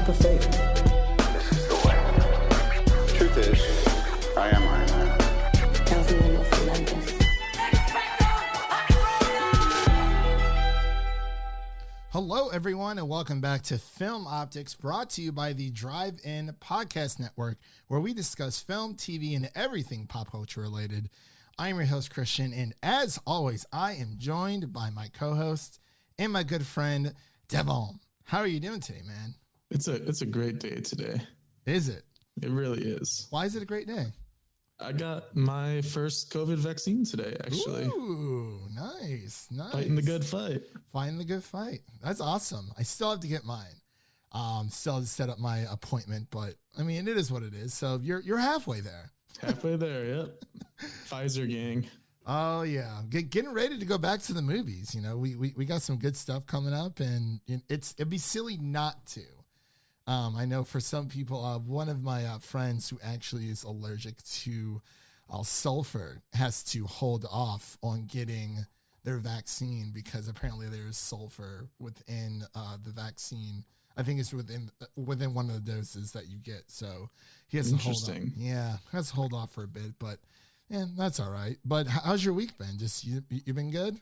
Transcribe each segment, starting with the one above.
leap of faith. This is the way. Truth is, I am Iron Man. Tells me when you're relentless. Hello, everyone, and welcome back to Film Optics, brought to you by the Drive-In Podcast Network, where we discuss film, TV, and everything pop culture related. I'm your host, Christian, and as always, I am joined by my co-host and my good friend, Devon. How are you doing today, man? It's a great day today. Is it? It really is. Why is it a great day? I got my first COVID vaccine today, actually. Ooh, nice. Fighting the good fight. Fighting the good fight. That's awesome. I still have to get mine. Still have to set up my appointment, but I mean, it is what it is. So you're halfway there. Halfway there, yep. Pfizer gang. Oh yeah, getting ready to go back to the movies. You know, we got some good stuff coming up, and it'd be silly not to. I know for some people, one of my friends who actually is allergic to sulfur has to hold off on getting their vaccine because apparently there's sulfur within the vaccine. I think it's within one of the doses that you get. So he has to hold off. Yeah, has to hold off for a bit, but yeah, that's all right. But how's your week been? Just you been good?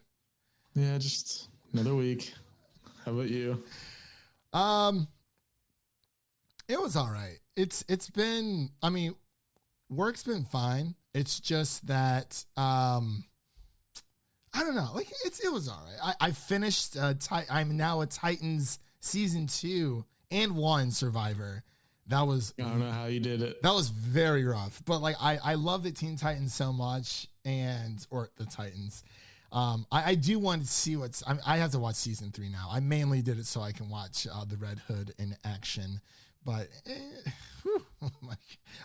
Yeah, just another week. How about you? It was all right. It's been, I mean, work's been fine. It's just that I don't know. Like it was all right. I finished I'm now a Titans season 2 and 1 survivor. That was, I don't know how you did it. That was very rough. But like I love the Teen Titans so much, or the Titans. I do want to see I have to watch season 3 now. I mainly did it so I can watch the Red Hood in action. But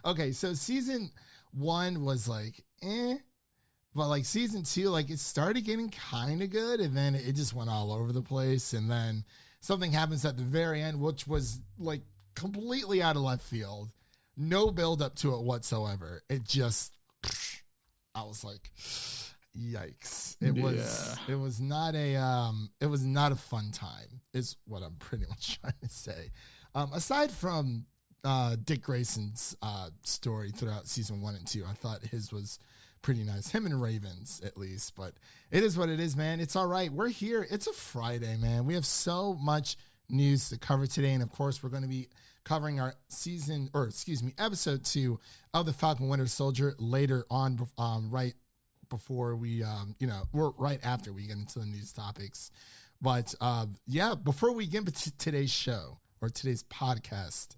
okay, so season 1 was like but like season 2, like it started getting kind of good, and then it just went all over the place, and then something happens at the very end, which was like completely out of left field, no build up to it whatsoever. It just, I was like, yikes! It was not a fun time. Is what I'm pretty much trying to say. Aside from Dick Grayson's story throughout season 1 and 2, I thought his was pretty nice. Him and Ravens, at least. But it is what it is, man. It's all right. We're here. It's a Friday, man. We have so much news to cover today. And, of course, we're going to be covering our episode 2 of the Falcon Winter Soldier later on, right before we, we're right after we get into the news topics. But, before we get into today's show, or today's podcast,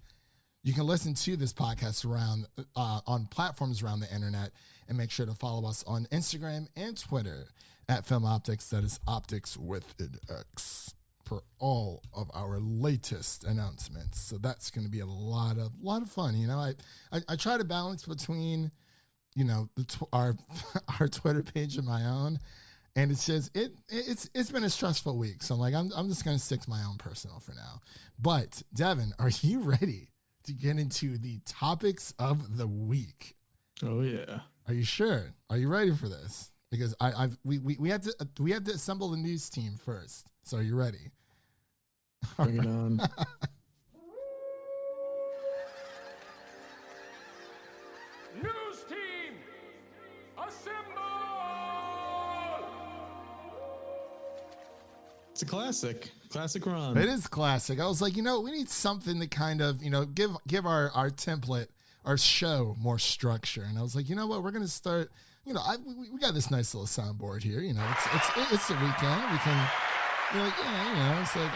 you can listen to this podcast around on platforms around the internet, and make sure to follow us on Instagram and Twitter at Film Optics. That is Optics with an X, for all of our latest announcements. So that's going to be a lot of fun. You know, I try to balance between, you know, our Twitter page and my own. And it's just it's been a stressful week, so I'm like I'm just gonna stick to my own personal for now. But Devin, are you ready to get into the topics of the week? Oh yeah. Are you sure? Are you ready for this? Because we have to assemble the news team first. So are you ready? Bring it on. News team, assemble! It's a classic run. It is classic. I was like, we need something to kind of, give our template, our show more structure. And I was like, you know what, we're going to start, we got this nice little soundboard here. It's the weekend. We can, it's like,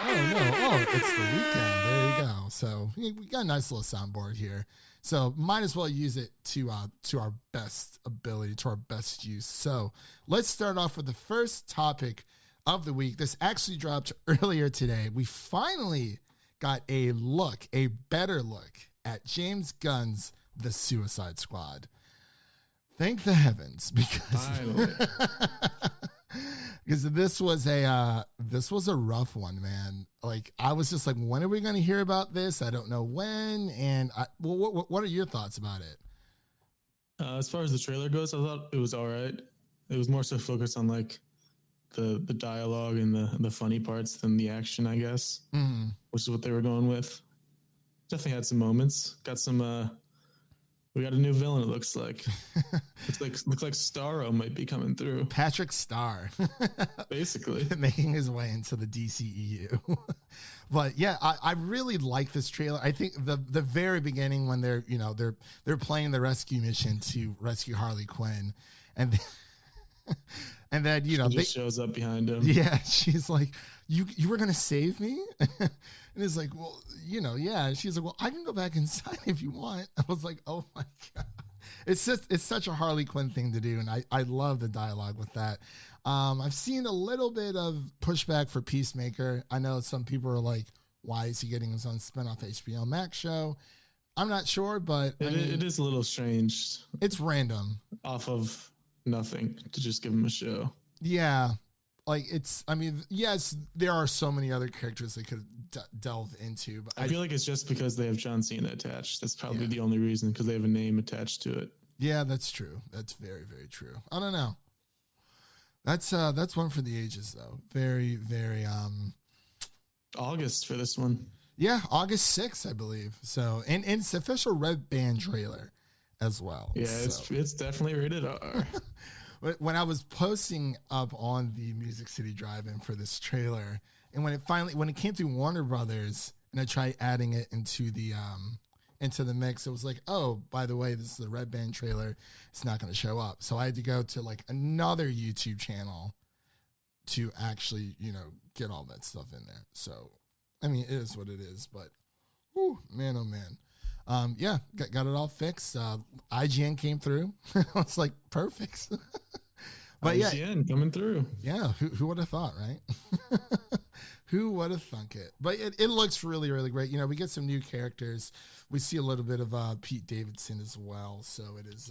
it's the weekend. There you go. So we got a nice little soundboard here. So might as well use it to our best ability, to our best use. So let's start off with the first topic of the week. This actually dropped earlier today. We finally got a better look at James Gunn's The Suicide Squad. Thank the heavens, because this was a rough one, man. Like, I was just like, when are we going to hear about this? I don't know when. And what are your thoughts about it? As far as the trailer goes, I thought it was all right. It was more so focused on like the dialogue and the funny parts than the action, I guess, which is what they were going with. definitely had some moments. Got some. We got a new villain. It looks like. looks like Starro might be coming through. Patrick Star, Basically making his way into the DCEU. But yeah, I really like this trailer. I think the very beginning when they're playing the rescue mission to rescue Harley Quinn, and and then she just shows up behind him. Yeah, she's like, you were gonna save me, and it's like, well, yeah. And she's like, well, I can go back inside if you want. I was like, oh my god, it's such a Harley Quinn thing to do, and I love the dialogue with that. I've seen a little bit of pushback for Peacemaker. I know some people are like, why is he getting his own spinoff HBO Max show? I'm not sure, but it is a little strange. It's random. Off of nothing to just give him a show. Yeah. Like yes, there are so many other characters they could delve into, but I feel like it's just because they have John Cena attached. That's probably the only reason, because they have a name attached to it. Yeah, that's true. That's very, very true. I don't know. That's one for the ages though. Very, very August for this one. Yeah, August 6th, I believe. So and it's official Red Band trailer as well. Yeah, it's definitely rated R. When I was posting up on the Music City Drive-In for this trailer, and when it came through Warner Brothers, and I tried adding it into the mix, it was like, oh, by the way, this is the Red Band trailer. It's not going to show up. So I had to go to like another YouTube channel to actually, get all that stuff in there. So, I mean, it is what it is, but, whew, man, oh man. Yeah, got it all fixed. IGN came through. I was like, perfect. But IGN coming through. Yeah, who would have thought, right? Who would have thunk it? But it looks really, really great. We get some new characters. We see a little bit of Pete Davidson as well. So it is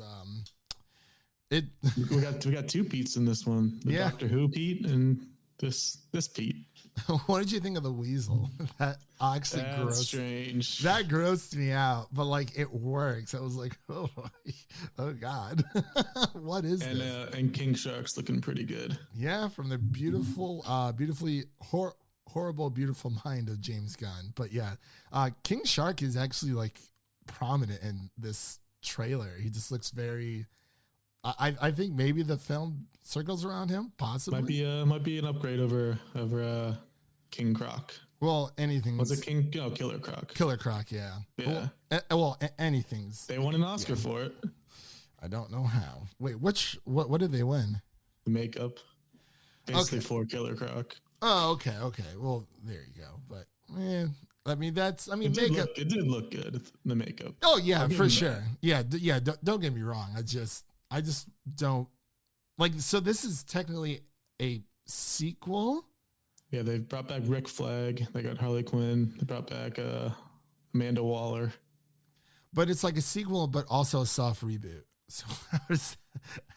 we got two Petes in this one. The Doctor Who Pete and this Pete. What did you think of the weasel? That actually grossed. Strange. That grossed me out, but like it works. I was like, oh god, what is this? And King Shark's looking pretty good. Yeah, from the beautifully horrible, beautiful mind of James Gunn. But yeah, King Shark is actually like prominent in this trailer. He just looks very. I think maybe the film circles around him, possibly. Might be an upgrade over King Croc. Well, anything. Was it King? No, Killer Croc. Killer Croc, yeah. Yeah. Well, anything's. They won an Oscar for it. I don't know how. Wait, what did they win? The makeup. Basically for Killer Croc. Oh, okay. Well, there you go. But makeup. It did look good. The makeup. Oh yeah, for sure. Yeah. Don't get me wrong. I just don't like. So this is technically a sequel. Yeah, they brought back Rick Flag. They got Harley Quinn. They brought back Amanda Waller. But it's like a sequel, but also a soft reboot. So how does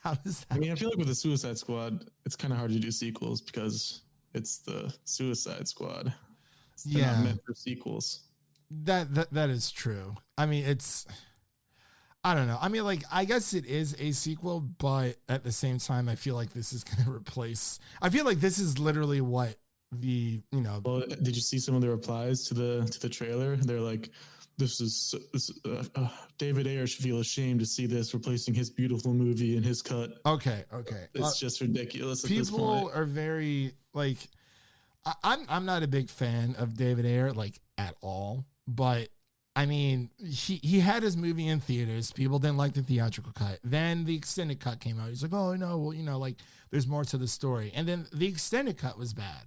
that? I mean, I feel like with the Suicide Squad, it's kind of hard to do sequels because it's the Suicide Squad. They're not meant for sequels. That is true. I mean, I don't know. I mean, like, I guess it is a sequel, but at the same time, I feel like this is going to replace. I feel like this is literally what the. Well, did you see some of the replies to the trailer? They're like, David Ayer should feel ashamed to see this replacing his beautiful movie in his cut. Okay. It's just ridiculous. At people this point. Are very like. I'm not a big fan of David Ayer, like, at all, but. I mean, he had his movie in theaters. People didn't like the theatrical cut. Then the extended cut came out. He's like, oh, no, well, like, there's more to the story. And then the extended cut was bad.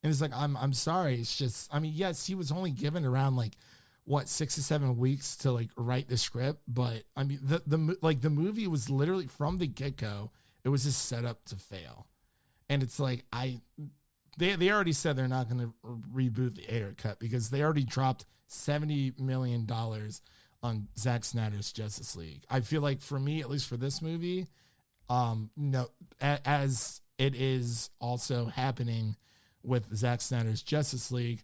And it's like, I'm sorry. It's just, I mean, yes, he was only given around, like, 6 to 7 weeks to, like, write the script. But, I mean, the movie was literally, from the get-go, it was just set up to fail. And it's like, they already said they're not going to reboot the Ayer cut because they already dropped $70 million on Zack Snyder's Justice League. I feel like for me, at least for this movie, no, as it is also happening with Zack Snyder's Justice League,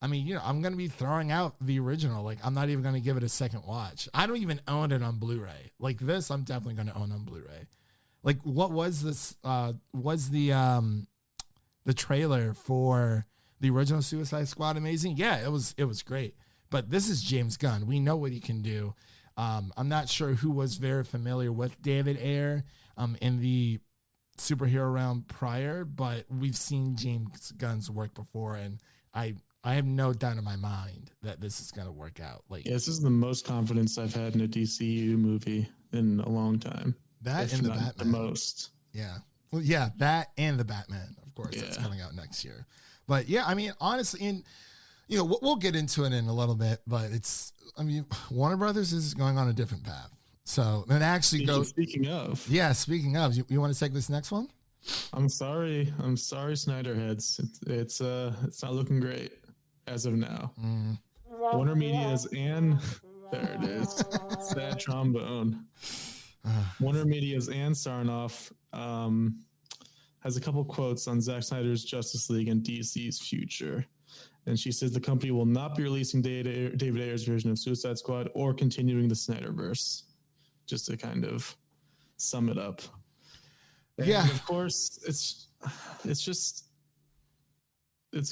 I mean, I'm going to be throwing out the original. Like, I'm not even going to give it a second watch. I don't even own it on Blu-ray. Like this, I'm definitely going to own on Blu-ray. Like, what was this? Was the trailer for the original Suicide Squad amazing? Yeah, it was great. but this is James Gunn. We know what he can do. I'm not sure who was very familiar with David Ayer in the superhero realm prior, but we've seen James Gunn's work before, and I have no doubt in my mind that this is going to work out. Like, yeah, this is the most confidence I've had in a DCU movie in a long time. That and the Batman. The most. Yeah. Well, yeah, that and the Batman, of course, that's coming out next year. But yeah, I mean, honestly, and you know, we'll get into it in a little bit, but Warner Brothers is going on a different path. So then actually Speaking of, you want to take this next one? I'm sorry, Snyder heads. It's not looking great as of now. Warner Media's and there it is. Sad trombone. Warner Media's Ann Sarnoff has a couple quotes on Zack Snyder's Justice League and DC's future. And she says the company will not be releasing David Ayer's version of Suicide Squad or continuing the Snyderverse, just to kind of sum it up. And of course, it's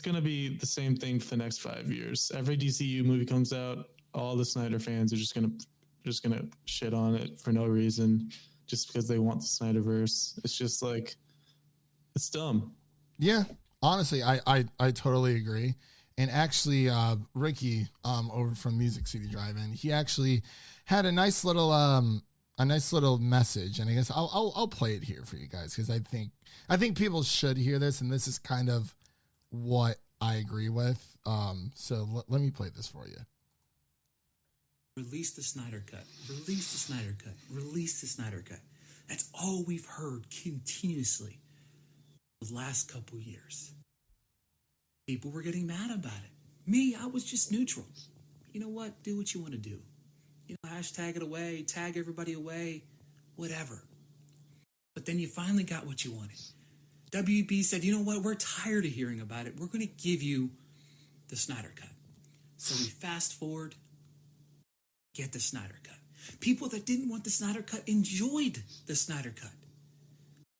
going to be the same thing for the next 5 years. Every DCU movie comes out, all the Snyder fans are just going to shit on it for no reason, just because they want the Snyderverse. It's just like, it's dumb. Yeah, honestly, I totally agree. And actually, Ricky over from Music City Drive-In, he actually had a nice little message, and I guess I'll play it here for you guys, because I think people should hear this, and this is kind of what I agree with. So let me play this for you. Release the Snyder Cut. Release the Snyder Cut. Release the Snyder Cut. That's all we've heard continuously the last couple years. People were getting mad about it. Me, I was just neutral. You know what? Do what you want to do. You know, hashtag it away, tag everybody away, whatever. But then you finally got what you wanted. WB said, you know what? We're tired of hearing about it. We're going to give you the Snyder Cut. So we fast forward, get the Snyder Cut. People that didn't want the Snyder Cut enjoyed the Snyder Cut.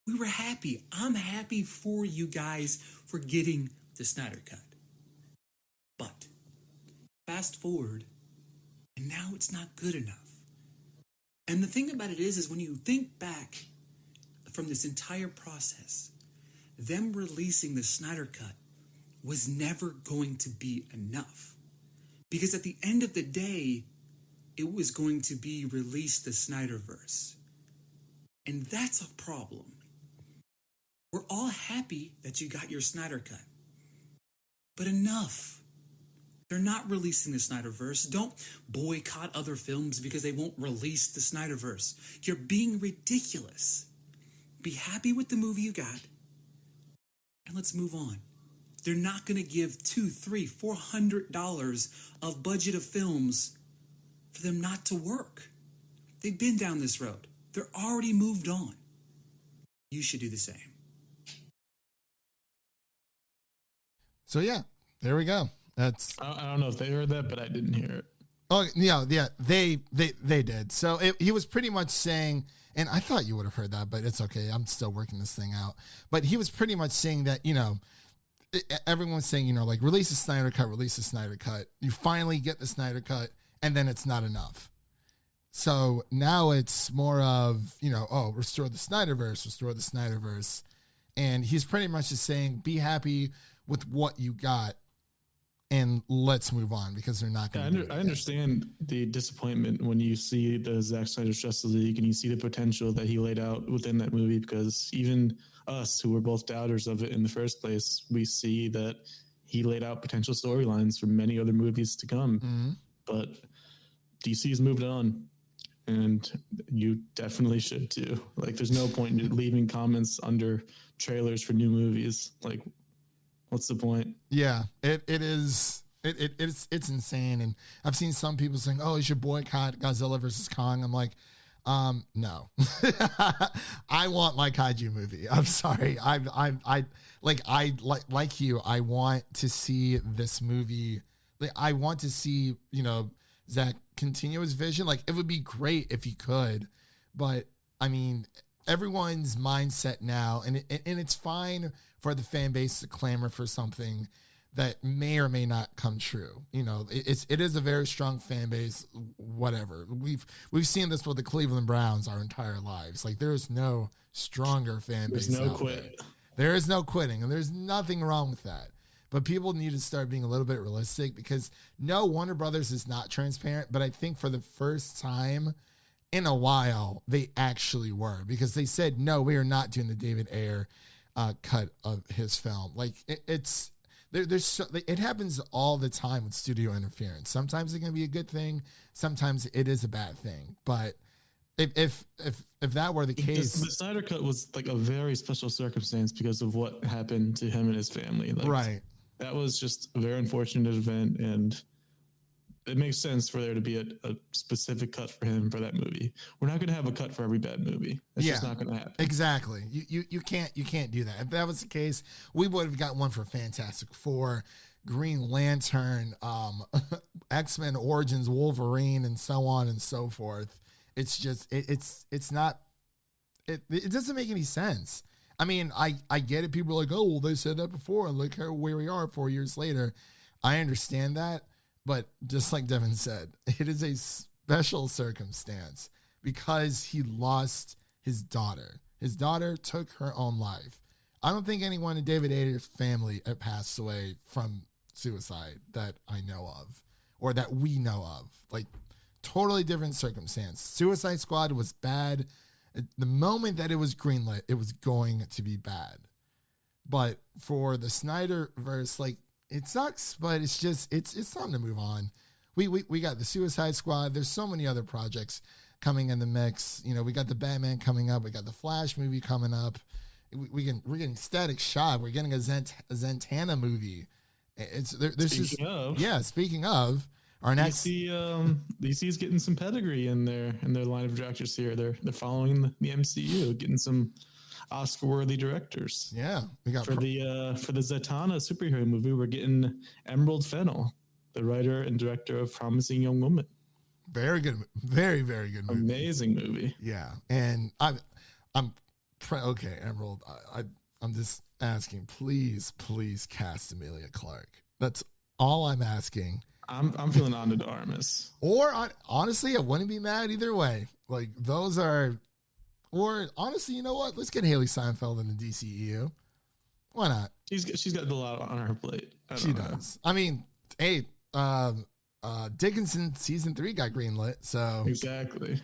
We were happy. I'm happy for you guys for getting the Snyder Cut. But fast forward, and now it's not good enough. And the thing about it is when you think back from this entire process, them releasing the Snyder Cut was never going to be enough. Because at the end of the day, it was going to be release the Snyderverse. And that's a problem. We're all happy that you got your Snyder Cut. But enough. They're not releasing the Snyderverse. Don't boycott other films because they won't release the Snyderverse. You're being ridiculous. Be happy with the movie you got, and let's move on. They're not going to give $200, $300, $400 of budget of films for them not to work. They've been down this road. They're already moved on. You should do the same. So yeah, there we go. That's I don't know if they heard that, but I didn't hear it. Oh yeah, they did. So he was pretty much saying, and I thought you would have heard that, but it's okay. I'm still working this thing out. But he was pretty much saying that, you know, everyone's saying, you know, like release the Snyder Cut, release the Snyder Cut. You finally get the Snyder Cut, and then it's not enough. So now it's more of, you know, oh, restore the Snyderverse. And he's pretty much just saying, be happy with what you got and let's move on, because they're not going to. I understand the disappointment when you see the Zack Snyder's Justice League and you see the potential that he laid out within that movie, because even us who were both doubters of it in the first place, we see that he laid out potential storylines for many other movies to come. Mm-hmm. But DC's moved on, and you definitely should too. Like, there's no point in leaving comments under trailers for new movies. Like, what's the point? Yeah, it's insane. And I've seen some people saying, oh, you should boycott Godzilla versus Kong. I'm like, no. I want my kaiju movie. I'm sorry. I like you. I want to see this movie. Like, I want to see, you know, Zach continue his vision. Like, it would be great if he could, but I mean, everyone's mindset now, and it's fine for the fan base to clamor for something, that may or may not come true. You know, it is a very strong fan base. Whatever, we've seen this with the Cleveland Browns our entire lives. Like, there's no stronger fan base. There's no quit. There is no quitting, and there's nothing wrong with that. But people need to start being a little bit realistic, because no, Warner Brothers is not transparent, but I think for the first time in a while, they actually were, because they said, no, we are not doing the David Ayer cut of his film. Like, it happens all the time with studio interference. Sometimes it can be a good thing. Sometimes it is a bad thing. But if that were the case, the Snyder Cut was like a very special circumstance because of what happened to him and his family. Like, right. That was just a very unfortunate event, and it makes sense for there to be a specific cut for him for that movie. We're not going to have a cut for every bad movie. It's just not going to happen. Exactly. You can't do that. If that was the case, we would have got one for Fantastic Four, Green Lantern, X-Men Origins, Wolverine, and so on and so forth. It's just it's not. It doesn't make any sense. I mean, I get it. People are like, oh, well, they said that before, and look where we are 4 years later. I understand that. But just like Devin said, it is a special circumstance because he lost his daughter. His daughter took her own life. I don't think anyone in David Ayer's family had passed away from suicide that I know of, or that we know of. Like, totally different circumstance. Suicide Squad was bad. The moment that it was greenlit, it was going to be bad. But for the Snyderverse, like, it sucks, but it's time to move on. We got the Suicide Squad. There's so many other projects coming in the mix. You know, we got the Batman coming up. We got the Flash movie coming up. We're getting Static Shock. We're getting a Zatanna movie. Speaking of, our next DC's getting some pedigree in their line of directors here. They're following the MCU, getting some Oscar-worthy directors. Yeah, we got for the Zatanna superhero movie. We're getting Emerald Fennell, the writer and director of Promising Young Woman. Very good, very very good movie. Amazing movie. Yeah, and okay, Emerald. I'm just asking, please cast Emilia Clarke. That's all I'm asking. I'm feeling Ana de Armas. Or honestly, I wouldn't be mad either way. Like, those are. Or honestly, you know what? Let's get Haley Steinfeld in the DCEU. Why not? She's got a lot on her plate. She does. I mean, hey, Dickinson season 3 got greenlit, so exactly.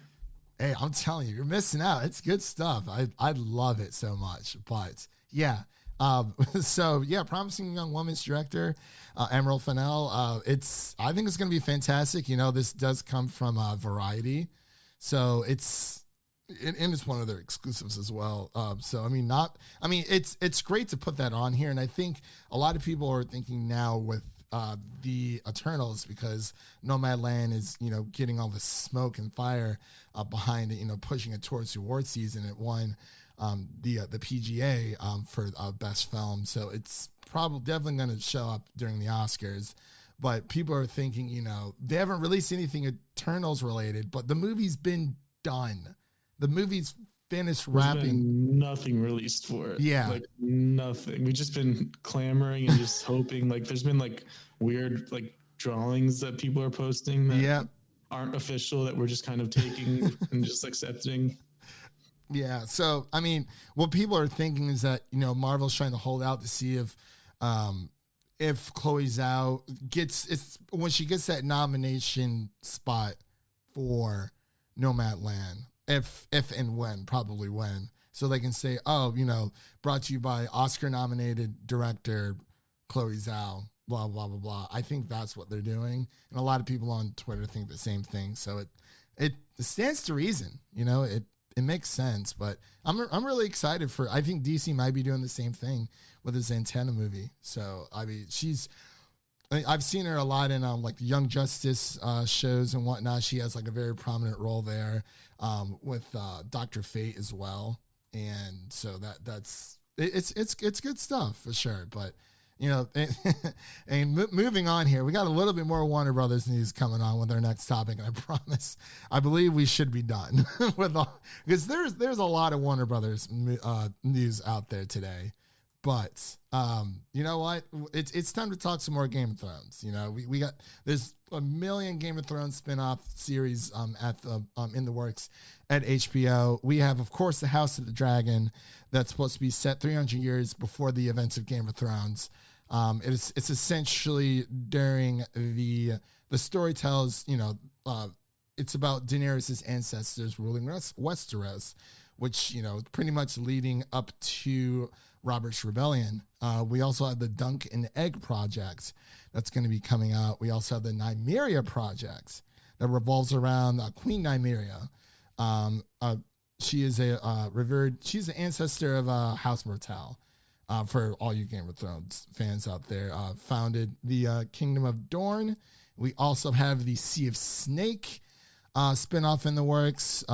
Hey, I'm telling you, you're missing out. It's good stuff. I love it so much. But yeah, Promising Young Woman's director, Emerald Fennell. I think it's going to be fantastic. You know, this does come from Variety, so it's one of their exclusives as well. It's great to put that on here, and I think a lot of people are thinking now with the Eternals, because Nomadland is, you know, getting all the smoke and fire behind it, you know, pushing it towards the award season. It won the PGA for best film, so it's definitely going to show up during the Oscars. But people are thinking, you know, they haven't released anything Eternals related, but the movie's been done. The movie's finished wrapping. Nothing released for it. Yeah. Like, nothing. We've just been clamoring and just hoping. Like, there's been like weird like drawings that people are posting that aren't official, that we're just kind of taking and just accepting. Yeah. So, I mean, what people are thinking is that, you know, Marvel's trying to hold out to see if Chloe Zhao when she gets that nomination spot for Nomadland. If and when, probably when, so they can say, oh, you know, brought to you by Oscar-nominated director Chloe Zhao, blah, blah, blah, blah. I think that's what they're doing. And a lot of people on Twitter think the same thing. So it stands to reason, you know, it makes sense. But I'm really excited I think DC might be doing the same thing with the Zatanna movie. So, I mean, I've seen her a lot in like the Young Justice shows and whatnot. She has like a very prominent role there with Dr. Fate as well, and so it's good stuff for sure. But you know, moving on here, we got a little bit more Warner Brothers news coming on with our next topic, and I believe we should be done with all, because there's a lot of Warner Brothers news out there today. But you know what? It's time to talk some more Game of Thrones. You know, we got there's a million Game of Thrones spin-off series at the in the works at HBO. We have, of course, the House of the Dragon that's supposed to be set 300 years before the events of Game of Thrones. It's essentially during the story tells, you know, it's about Daenerys' ancestors ruling Westeros, which, you know, pretty much leading up to Robert's Rebellion. We also have the Dunk and Egg project that's going to be coming out. We also have the Nymeria project that revolves around Queen Nymeria. She is she's the ancestor of House Martell. For all you Game of Thrones fans out there, founded the Kingdom of Dorne. We also have the Sea of Snake spinoff in the works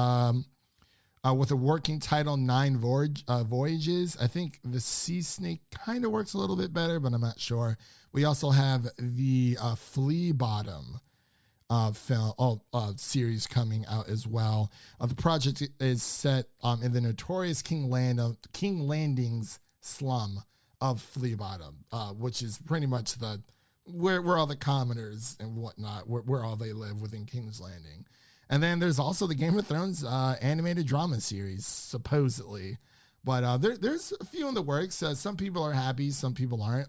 with a working title, 9 Voyages. I think the Sea Snake kind of works a little bit better, but I'm not sure. We also have the Flea Bottom series coming out as well. The project is set in the notorious King Landing's slum of Flea Bottom, which is pretty much where all the commoners and whatnot, where all they live within King's Landing. And then there's also the Game of Thrones animated drama series, supposedly. But there's a few in the works. Some people are happy, some people aren't.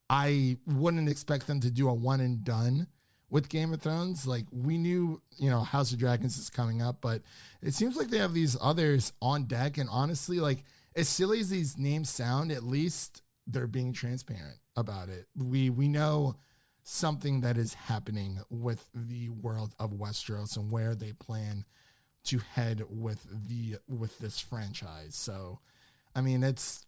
I wouldn't expect them to do a one and done with Game of Thrones. Like, we knew, you know, House of Dragons is coming up, but it seems like they have these others on deck. And honestly, like, as silly as these names sound, at least they're being transparent about it. We know something that is happening with the world of Westeros and where they plan to head with this franchise. So, I mean, it's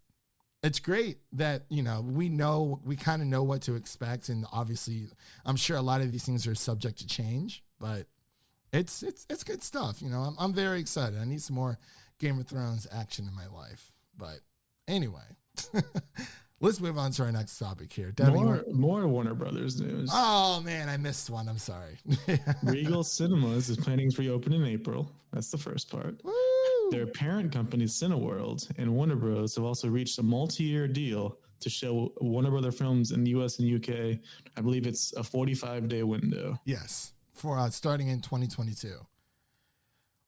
great that, you know, we kind of know what to expect, and obviously, I'm sure a lot of these things are subject to change, but it's good stuff. You know, I'm very excited. I need some more Game of Thrones action in my life. But anyway, let's move on to our next topic here. Devin, more Warner Brothers news. Oh man, I missed one. I'm sorry. Regal Cinemas is planning to reopen in April. That's the first part. Woo! Their parent company, Cineworld, and Warner Bros. Have also reached a multi-year deal to show Warner Brother films in the US and UK. I believe it's a 45-day window. Yes, for starting in 2022.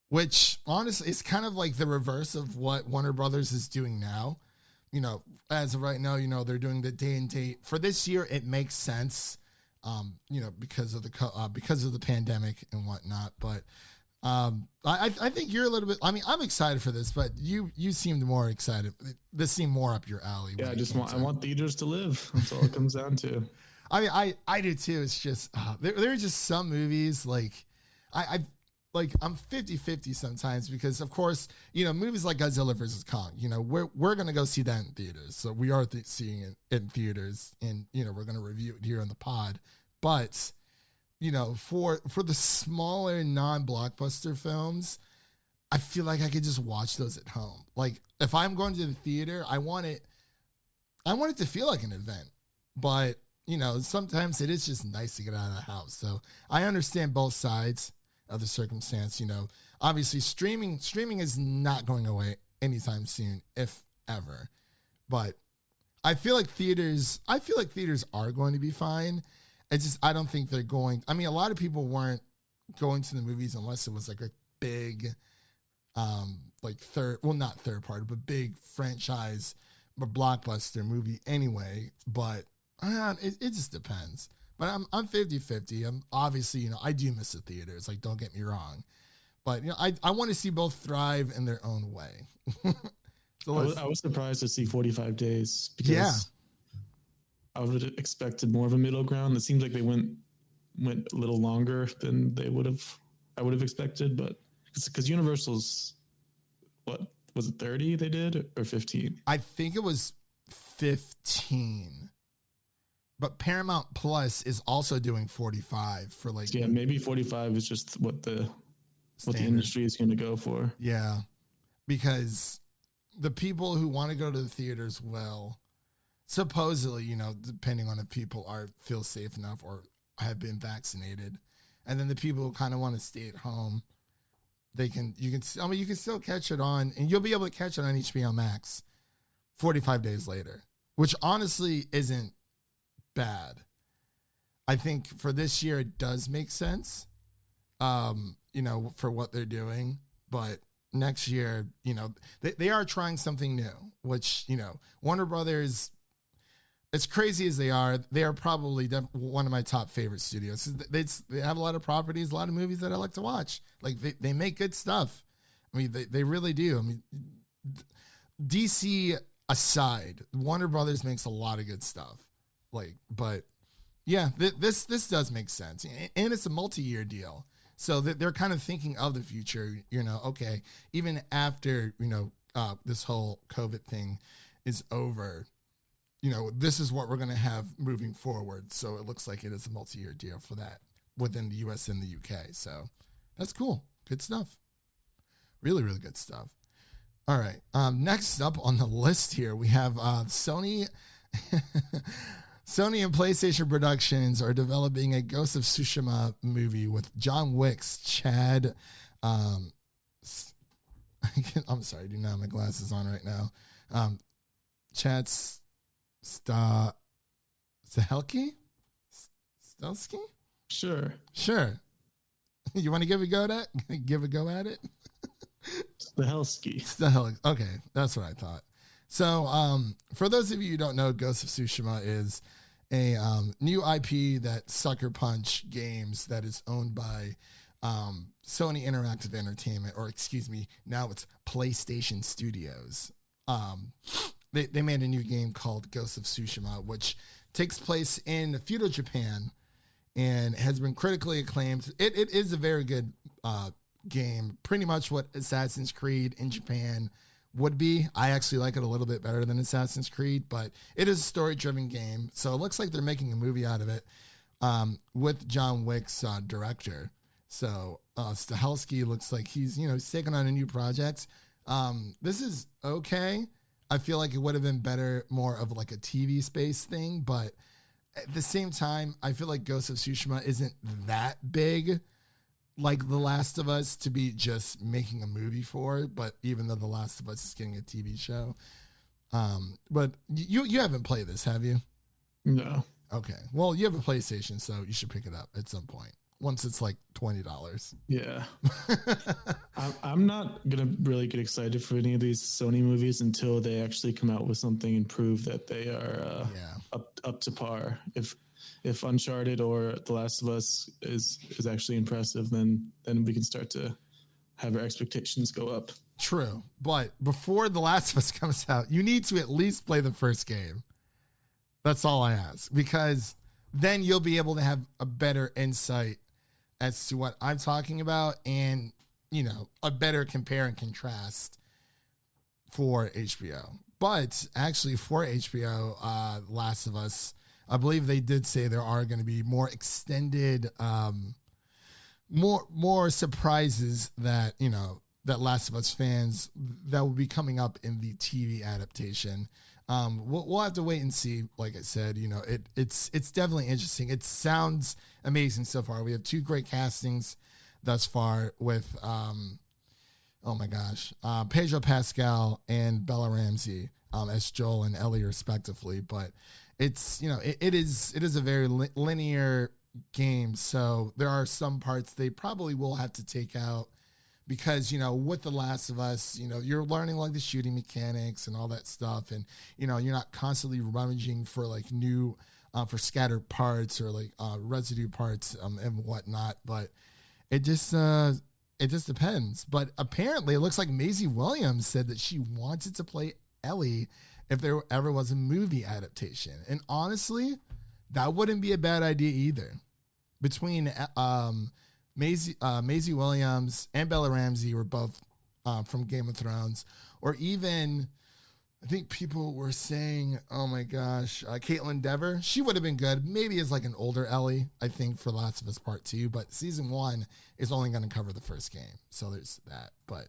Which, honestly, is kind of like the reverse of what Warner Brothers is doing now. You know, as of right now, you know, they're doing the day and date. For this year, it makes sense, you know, because of the pandemic and whatnot. But I think you're a little bit, I mean, I'm excited for this, but you seemed more excited. This seemed more up your alley. Yeah, I want theaters to live. That's all it comes down to. I mean, I do too. It's just, there are just some movies, like, I'm 50-50 sometimes because, of course, you know, movies like Godzilla vs. Kong, you know, we're going to go see that in theaters. So we are seeing it in theaters, and, you know, we're going to review it here on the pod. But, you know, for the smaller non-blockbuster films, I feel like I could just watch those at home. Like, if I'm going to the theater, I want it to feel like an event. But, you know, sometimes it is just nice to get out of the house. So I understand both sides of the circumstance. You know, obviously streaming is not going away anytime soon, if ever. But I feel like theaters are going to be fine. It's just, I don't think they're going. I mean, a lot of people weren't going to the movies unless it was like a big, not third party, but big franchise, but blockbuster movie anyway. But it just depends. But I'm 50-50. I'm obviously, you know, I do miss the theaters. Like, don't get me wrong. But, you know, I want to see both thrive in their own way. So I was surprised to see 45 days because I would have expected more of a middle ground. It seems like they went a little longer than I would have expected. But because Universal's, what was it, 30 they did or 15? I think it was 15. But Paramount Plus is also doing 45 for like. Yeah, maybe 45 is just what the industry is going to go for. Yeah, because the people who want to go to the theaters will, supposedly, you know, depending on if people feel safe enough or have been vaccinated, and then the people who kind of want to stay at home, you can still catch it on, and you'll be able to catch it on HBO Max. 45 days later, which honestly isn't bad. I think for this year, it does make sense, for what they're doing. But next year, they are trying something new, which, Warner Brothers, as crazy as they are probably one of my top favorite studios. They have a lot of properties, a lot of movies that I like to watch. Like they make good stuff. I mean, they really do. I mean, DC aside, Warner Brothers makes a lot of good stuff. But yeah, this does make sense, and it's a multi-year deal. So they're kind of thinking of the future. Okay, even after this whole COVID thing is over, this is what we're going to have moving forward. So it looks like it is a multi-year deal for that within the US and the UK. So that's cool. Good stuff. Really, really good stuff. All right. Next up on the list here, we have Sony. Sony and PlayStation Productions are developing a Ghost of Tsushima movie with John Wick's Chad. I'm sorry, I do not have my glasses on right now. Chad Stahelski? Stelsky? Sure. You want to give a go at it? Stahelski. Okay, that's what I thought. So, for those of you who don't know, Ghost of Tsushima is a new IP that Sucker Punch Games that is owned by Sony Interactive Entertainment, or excuse me, now it's PlayStation Studios. They made a new game called Ghost of Tsushima, which takes place in feudal Japan and has been critically acclaimed. It is a very good game, pretty much what Assassin's Creed in Japan would be. I actually like it a little bit better than Assassin's Creed, but it is a story-driven game. So it looks like they're making a movie out of it with John Wick's director. So Stahelski looks like he's taking on a new project. This is okay. I feel like it would have been better, more of like a TV space thing, but at the same time, I feel like Ghost of Tsushima isn't that big like The Last of Us to be just making a movie for it, but even though The Last of Us is getting a TV show. But you haven't played this, have you? No. Okay. Well, you have a PlayStation, so you should pick it up at some point. Once it's like $20. Yeah. I'm not going to really get excited for any of these Sony movies until they actually come out with something and prove that they are up to par. If Uncharted or The Last of Us is actually impressive, then we can start to have our expectations go up. True. But before The Last of Us comes out, you need to at least play the first game. That's all I ask, because then you'll be able to have a better insight as to what I'm talking about and, a better compare and contrast for HBO. But actually for HBO, Last of Us, I believe they did say there are going to be more extended, more surprises that, that Last of Us fans that will be coming up in the TV adaptation. We'll have to wait and see. Like I said, it's definitely interesting. It sounds amazing so far. We have two great castings thus far with, Pedro Pascal and Bella Ramsey as Joel and Ellie respectively. But it's, it is a very linear game. So there are some parts they probably will have to take out because, with The Last of Us, you're learning like the shooting mechanics and all that stuff. And, you're not constantly rummaging for like new, for scattered parts or like residue parts and whatnot. But it just depends. But apparently it looks like Maisie Williams said that she wanted to play Ellie if there ever was a movie adaptation. And honestly, that wouldn't be a bad idea either. Between Maisie Williams and Bella Ramsey were both from Game of Thrones, or even I think people were saying, oh my gosh, Caitlin Dever, she would have been good. Maybe as like an older Ellie, I think, for Last of Us Part 2, but season 1 is only going to cover the first game. So there's that. But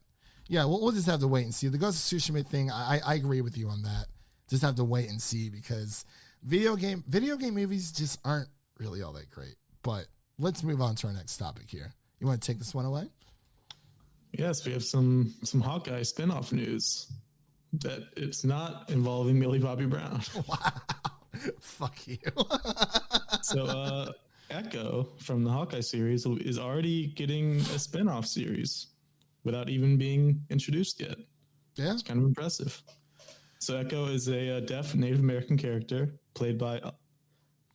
yeah, we'll just have to wait and see. The Ghost of Tsushima thing, I agree with you on that. Just have to wait and see because video game movies just aren't really all that great. But let's move on to our next topic here. You want to take this one away? Yes, we have some Hawkeye spinoff news. that it's not involving Millie Bobby Brown. Wow. Fuck you. So Echo from the Hawkeye series is already getting a spin-off series without even being introduced yet. Yeah. It's kind of impressive. So Echo is a deaf Native American character played by,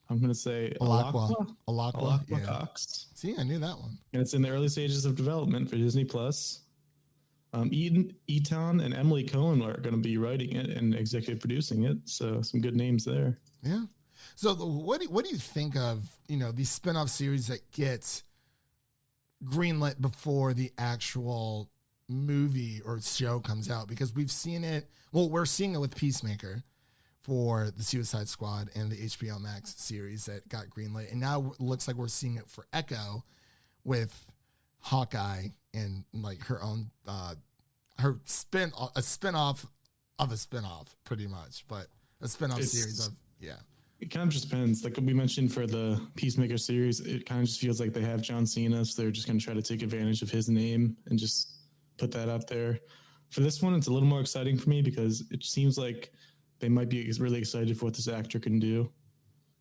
I'm going to say, Alakwa. Yeah. Cox. See, I knew that one. And it's in the early stages of development for Disney Plus. Eton and Emily Cohen are going to be writing it and executive producing it. So some good names there. Yeah. So what do you think of, these spin-off series that get greenlit before the actual movie or show comes out? Because we've seen it. Well, we're seeing it with Peacemaker for the Suicide Squad and the HBO Max series that got greenlit. And now it looks like we're seeing it for Echo with Hawkeye and like her own, a spin-off of a spin-off pretty much, but a spin-off series of, yeah. It kind of just depends. Like we mentioned for the Peacemaker series, it kind of just feels like they have John Cena, so they're just going to try to take advantage of his name and just put that out there. For this one, it's a little more exciting for me because it seems like they might be really excited for what this actor can do.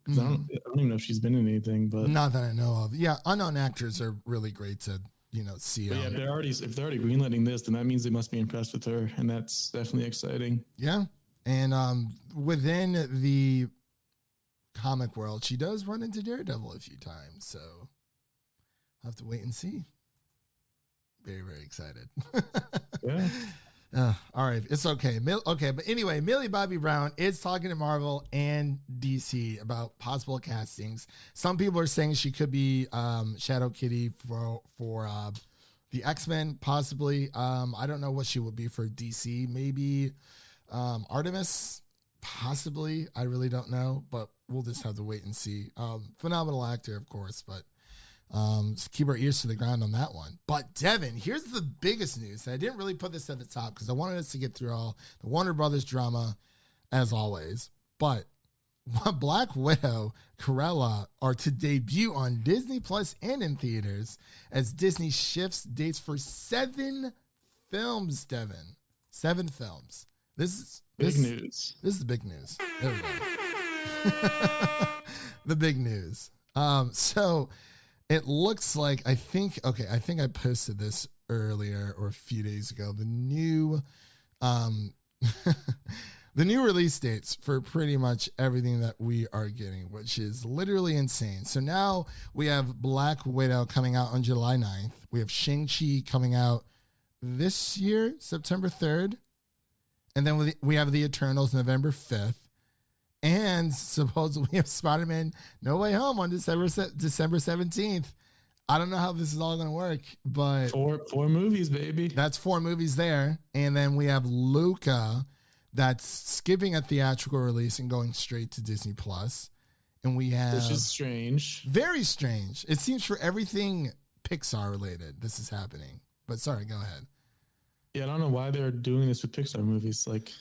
Because I don't even know if she's been in anything, but not that I know of. Yeah, unknown actors are really great to see. But yeah, if they're already greenlighting this, then that means they must be impressed with her, and that's definitely exciting. Yeah, and within the comic world, she does run into Daredevil a few times, so I'll have to wait and see. Very, very excited. Yeah. All right, it's okay. Okay, but anyway, Millie Bobby Brown is talking to Marvel and DC about possible castings. Some people are saying she could be Shadow Kitty for the X-Men, possibly. I don't know what she would be for DC. Maybe Artemis, possibly. I really don't know, but we'll just have to wait and see. Phenomenal actor, of course, but just keep our ears to the ground on that one. But Devin, here's the biggest news. I didn't really put this at the top because I wanted us to get through all the Warner Brothers drama as always. But Black Widow, Cruella are to debut on Disney Plus and in theaters as Disney shifts dates for 7 films, Devin. 7 films. This is big news. This is the big news. There we go. The big news. So it looks like, I think I posted this earlier or a few days ago. The new the new release dates for pretty much everything that we are getting, which is literally insane. So now we have Black Widow coming out on July 9th. We have Shang-Chi coming out this year, September 3rd. And then we have The Eternals November 5th. And supposedly we have Spider-Man No Way Home on December 17th. I don't know how this is all going to work, but four movies, baby. That's 4 movies there. And then we have Luca that's skipping a theatrical release and going straight to Disney Plus. And we have, which is strange. Very strange. It seems for everything Pixar related, this is happening. But sorry, go ahead. Yeah, I don't know why they're doing this with Pixar movies. Like,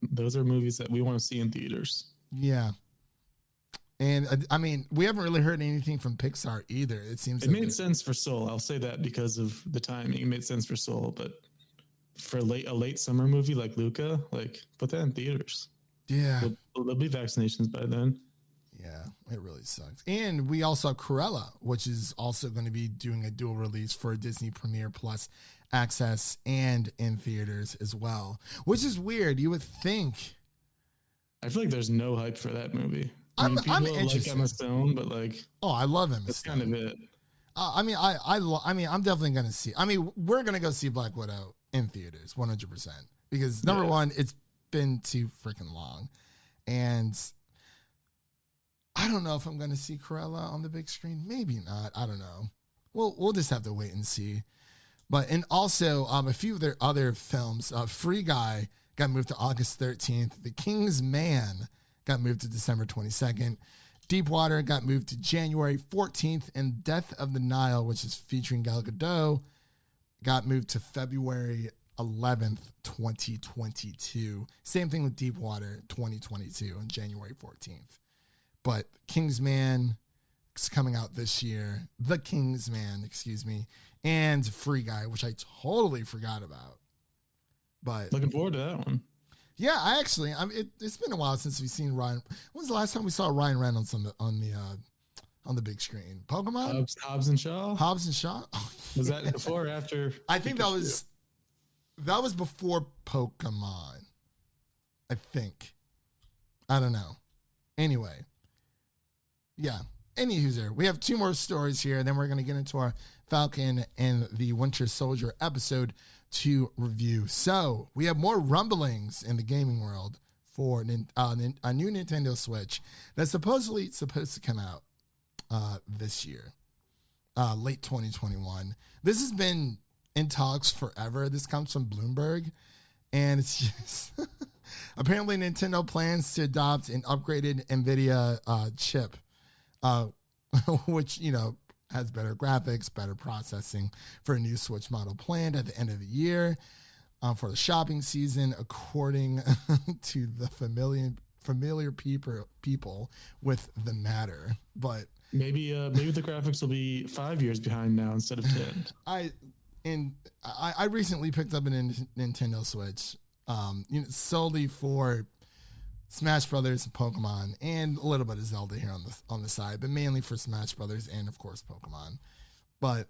those are movies that we want to see in theaters. Yeah. And I mean, we haven't really heard anything from Pixar either. It seems it made sense for Soul. I'll say that because of the timing. It made sense for Soul, but for a late summer movie like Luca, like put that in theaters. Yeah. There'll be vaccinations by then. Yeah, it really sucks. And we also have Cruella, which is also going to be doing a dual release for Disney Premiere Plus access and in theaters as well, which is weird. You would think. I feel like there's no hype for that movie. I'm people interested. like Emma Stone, but like, oh, I love Emma that's Stone. kind of it. I mean, I'm definitely going to see. I mean, we're going to go see Black Widow in theaters, 100%, because number one, it's been too freaking long, and I don't know if I'm going to see Cruella on the big screen. Maybe not. I don't know. We'll just have to wait and see. But and also a few of their other films, Free Guy got moved to August 13th. The King's Man got moved to December 22nd. Deepwater got moved to January 14th, and Death of the Nile, which is featuring Gal Gadot, got moved to February 11th, 2022. Same thing with Deepwater, 2022, on January 14th. But King's Man is coming out this year. The King's Man, excuse me, and Free Guy, which I totally forgot about. But Looking forward to that one. Yeah, it's been a while since we've seen Ryan. When was the last time we saw Ryan Reynolds on the big screen? Pokemon? Hobbs and Shaw. Hobbs and Shaw? Oh, Was that before or after? I think that was before Pokemon. I think. I don't know. Anyway. Yeah. Anywho's there. We have 2 more stories here, and then we're going to get into our Falcon and the Winter Soldier episode to review. So we have more rumblings in the gaming world for a new Nintendo Switch that's supposedly supposed to come out this year, late 2021. This has been in talks forever. This comes from Bloomberg, and it's just apparently Nintendo plans to adopt an upgraded Nvidia chip, which, has better graphics, better processing for a new Switch model planned at the end of the year for the shopping season, according to the familiar people with the matter. But maybe the graphics will be 5 years behind now instead of 10. I recently picked up a Nintendo Switch, solely for Smash Brothers and Pokemon, and a little bit of Zelda here on the side, but mainly for Smash Brothers and of course Pokemon. But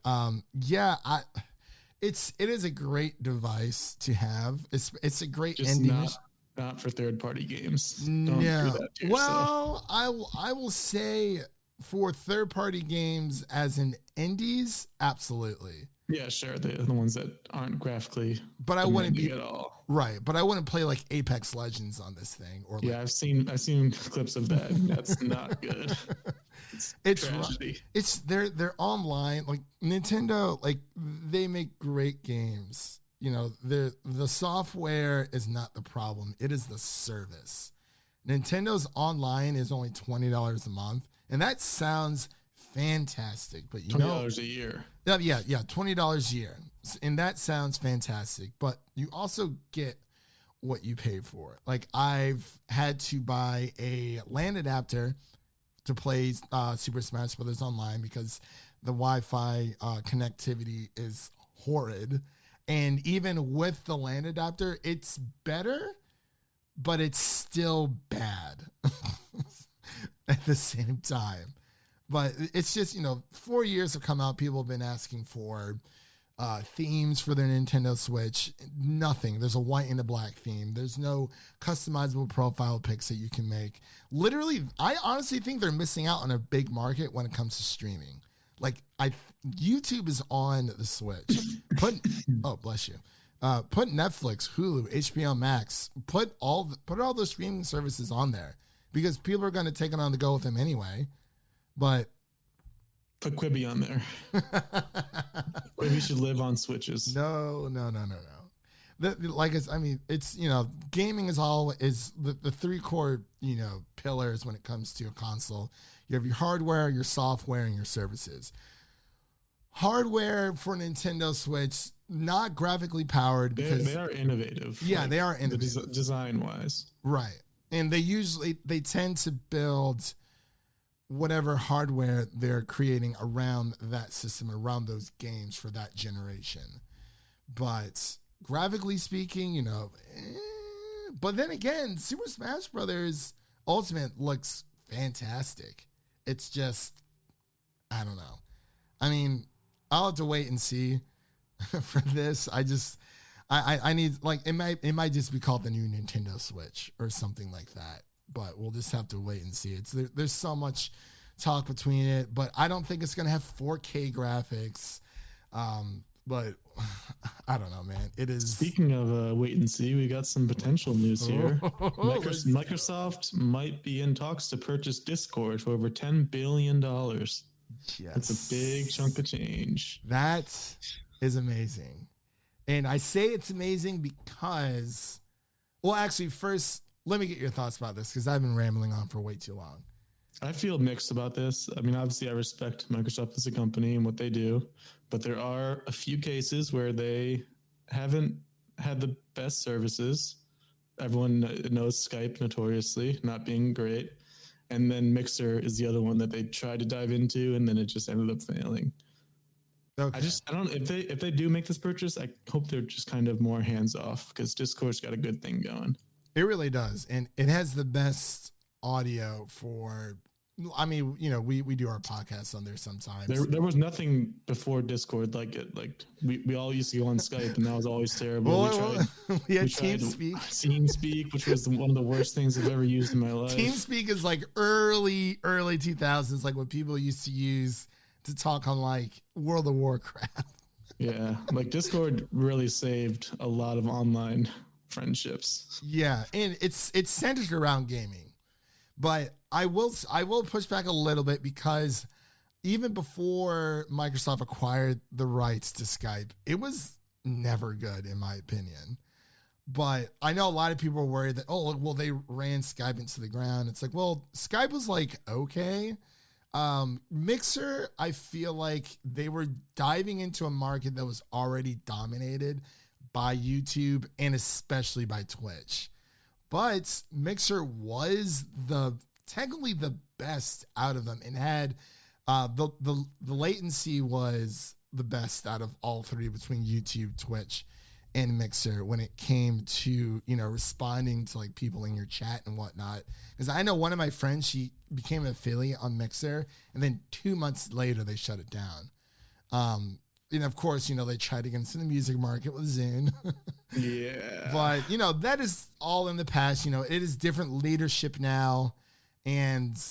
it is a great device to have. It's a great Just indie. Not for third-party games. Don't do that to yourself. Well, I will say for third-party games as in indies, absolutely. Yeah, sure. The ones that aren't graphically, but I wouldn't be at all. Right, but I wouldn't play like Apex Legends on this thing. Or yeah, I've seen clips of that. That's not good. It's tragedy. They're online. Like Nintendo, like they make great games. The software is not the problem. It is the service. Nintendo's online is only $20 a month, and that sounds fantastic. But $20 a year. Yeah, $20 a year, and that sounds fantastic. But you also get what you pay for. Like I've had to buy a LAN adapter to play Super Smash Brothers online because the Wi-Fi connectivity is horrid. And even with the LAN adapter, it's better, but it's still bad at the same time. But it's just, 4 years have come out. People have been asking for themes for their Nintendo Switch. Nothing. There's a white and a black theme. There's no customizable profile pics that you can make. Literally, I honestly think they're missing out on a big market when it comes to streaming. Like, YouTube is on the Switch. Bless you. Put Netflix, Hulu, HBO Max. Put all those streaming services on there because people are going to take it on the go with them anyway. But put Quibi on there. Quibi should live on Switches. No. It's gaming is the 3 core pillars when it comes to a console. You have your hardware, your software, and your services. Hardware for Nintendo Switch, not graphically powered because they are innovative. Yeah, they are innovative design wise. Right, and they tend to build whatever hardware they're creating around that system, around those games for that generation. But graphically speaking, but then again, Super Smash Brothers Ultimate looks fantastic. It's just, I don't know. I mean, I'll have to wait and see for this. I need, like, it might just be called the new Nintendo Switch or something like that. But we'll just have to wait and see. There's so much talk between it, but I don't think it's going to have 4K graphics. But I don't know, man. It is. Speaking of wait and see, we got some potential news here. Microsoft might be in talks to purchase Discord for over $10 billion. Yes. That's a big chunk of change. That is amazing. And I say it's amazing because, well, actually, first, let me get your thoughts about this because I've been rambling on for way too long. I feel mixed about this. I mean, obviously, I respect Microsoft as a company and what they do, but there are a few cases where they haven't had the best services. Everyone knows Skype notoriously not being great. And then Mixer is the other one that they tried to dive into, and then it just ended up failing. Okay. I don't if they do make this purchase, I hope they're just kind of more hands off because Discord's got a good thing going. It really does. And it has the best audio for, I mean, you know, we do our podcasts on there sometimes. There was nothing before Discord like it. Like we all used to go on Skype, and that was always terrible. We had TeamSpeak. TeamSpeak, which was one of the worst things I've ever used in my life. TeamSpeak is like early 2000s, like what people used to use to talk on like World of Warcraft. Yeah, like Discord really saved a lot of online friendships. Yeah, and it's centered around gaming. But I will push back a little bit because even before Microsoft acquired the rights to Skype, it was never good in my opinion. But I know a lot of people were worried that, oh, well, they ran Skype into the ground. It's like, well, Skype was like, okay. Mixer, I feel like they were diving into a market that was already dominated by YouTube and especially by Twitch. But Mixer was technically the best out of them and had the latency was the best out of all three between YouTube, Twitch, and Mixer when it came to, you know, responding to like people in your chat and whatnot. Because I know one of my friends, she became an affiliate on Mixer, and then 2 months later they shut it down. And of course, you know, they tried to get into the music market with Zune. Yeah. But, you know, that is all in the past. You know, it is different leadership now. And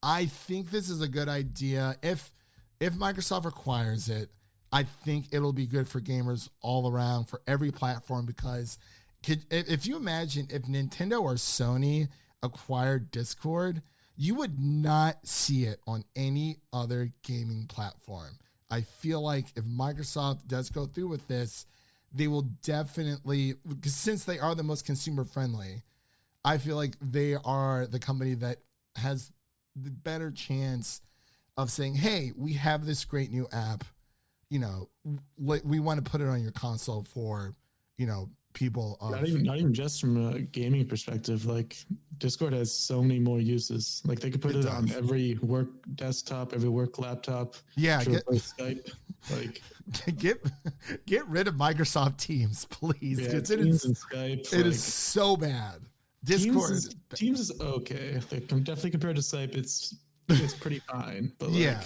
I think this is a good idea. If Microsoft acquires it, I think it'll be good for gamers all around for every platform because if you imagine if Nintendo or Sony acquired Discord, you would not see it on any other gaming platform. I feel like if Microsoft does go through with this, they will definitely, since they are the most consumer friendly, I feel like they are the company that has the better chance of saying, hey, we have this great new app. You know, we want to put it on your console for, you know, people. Not even just from a gaming perspective. Like Discord has so many more uses. Like they could put it on every work desktop, every work laptop. Yeah, Skype. Like get rid of Microsoft Teams, please. Yeah, Teams and Skype. It is so bad. Discord Teams is okay. Like definitely compared to Skype, it's pretty fine. But yeah.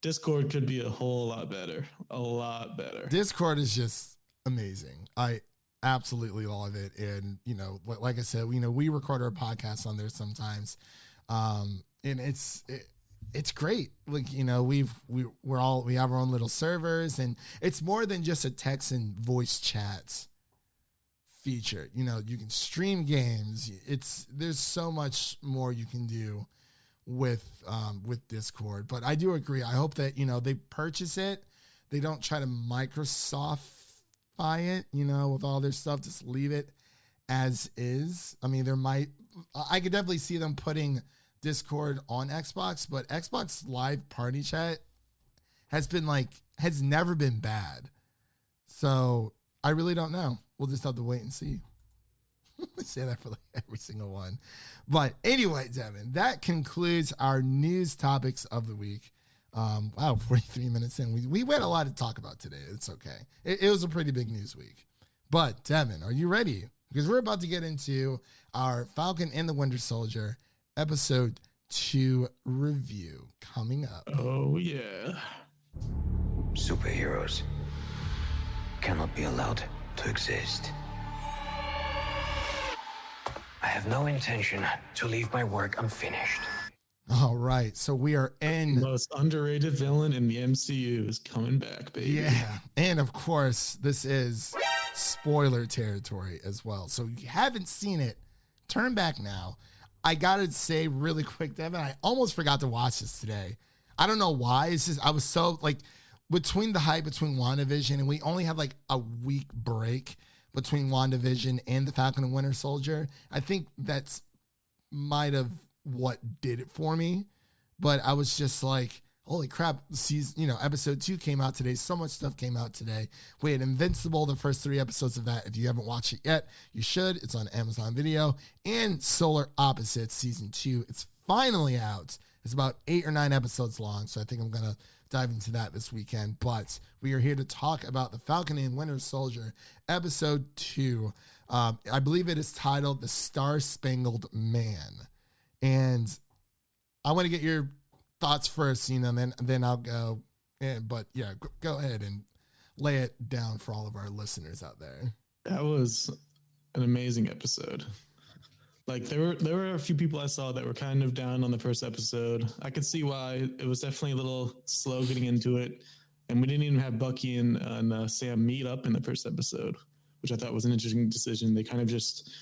Discord could be a whole lot better. A lot better. Discord is just amazing. I absolutely love it. And, you know, like I said, you know, we record our podcasts on there sometimes. And it's great. Like, you know, we have our own little servers, and it's more than just a text and voice chat feature. You know, you can stream games. There's so much more you can do with Discord. But I do agree. I hope that, you know, they purchase it. They don't try to Microsoft buy it, you know, with all their stuff. Just leave it as is. I mean, I could definitely see them putting Discord on Xbox, but Xbox Live Party Chat has never been bad. So I really don't know. We'll just have to wait and see. I say that for like every single one. But anyway, Devin, that concludes our news topics of the week. Wow, 43 minutes in. We had a lot to talk about today. It's okay. It was a pretty big news week. But Devin, are you ready? Because we're about to get into our Falcon and the Winter Soldier episode 2 review coming up. Oh, yeah. Superheroes cannot be allowed to exist. I have no intention to leave my work unfinished. All right, so we are in... The most underrated villain in the MCU is coming back, baby. Yeah, and of course, this is spoiler territory as well. So if you haven't seen it, turn back now. I gotta say really quick, Devin, I almost forgot to watch this today. I don't know why. It's just I was so like between the hype between WandaVision, and we only have like a week break between WandaVision and the Falcon and Winter Soldier. I think that's might have what did it for me. But I was just like, holy crap, episode 2 came out today. So much stuff came out today. We had Invincible, the first 3 episodes of that. If you haven't watched it yet, you should. It's on Amazon Video. And Solar Opposites season 2. It's finally out. It's about 8 or 9 episodes long. So I think I'm going to dive into that this weekend. But we are here to talk about the Falcon and Winter Soldier episode 2. I believe it is titled The Star-Spangled Man. And I want to get your thoughts first, and then I'll go. But yeah, go ahead and lay it down for all of our listeners out there. That was an amazing episode. Like there were a few people I saw that were kind of down on the first episode. I could see why. It was definitely a little slow getting into it. And we didn't even have Bucky and Sam meet up in the first episode, which I thought was an interesting decision. They kind of just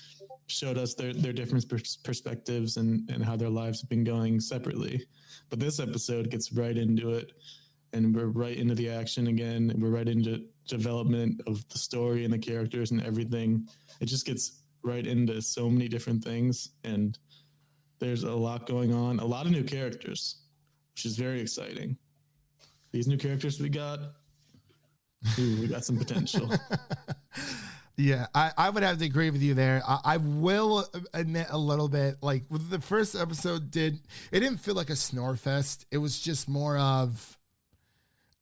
showed us their different perspectives and how their lives have been going separately. But this episode gets right into it, and we're right into the action again. We're right into development of the story and the characters and everything. It just gets right into so many different things, and there's a lot going on, a lot of new characters, which is very exciting. These new characters we got some potential. Yeah, I would have to agree with you there. I will admit a little bit, like with the first episode, it didn't feel like a snore fest. It was just more of,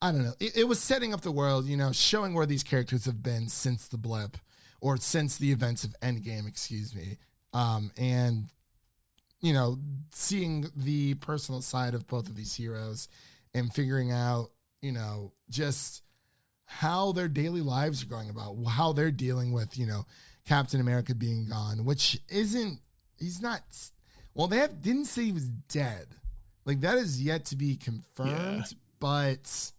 I don't know. It was setting up the world, showing where these characters have been since the blip, or since the events of Endgame, excuse me. And, seeing the personal side of both of these heroes and figuring out, just how their daily lives are going about, how they're dealing with, Captain America being gone, which he's not, well, didn't say he was dead. Like that is yet to be confirmed, but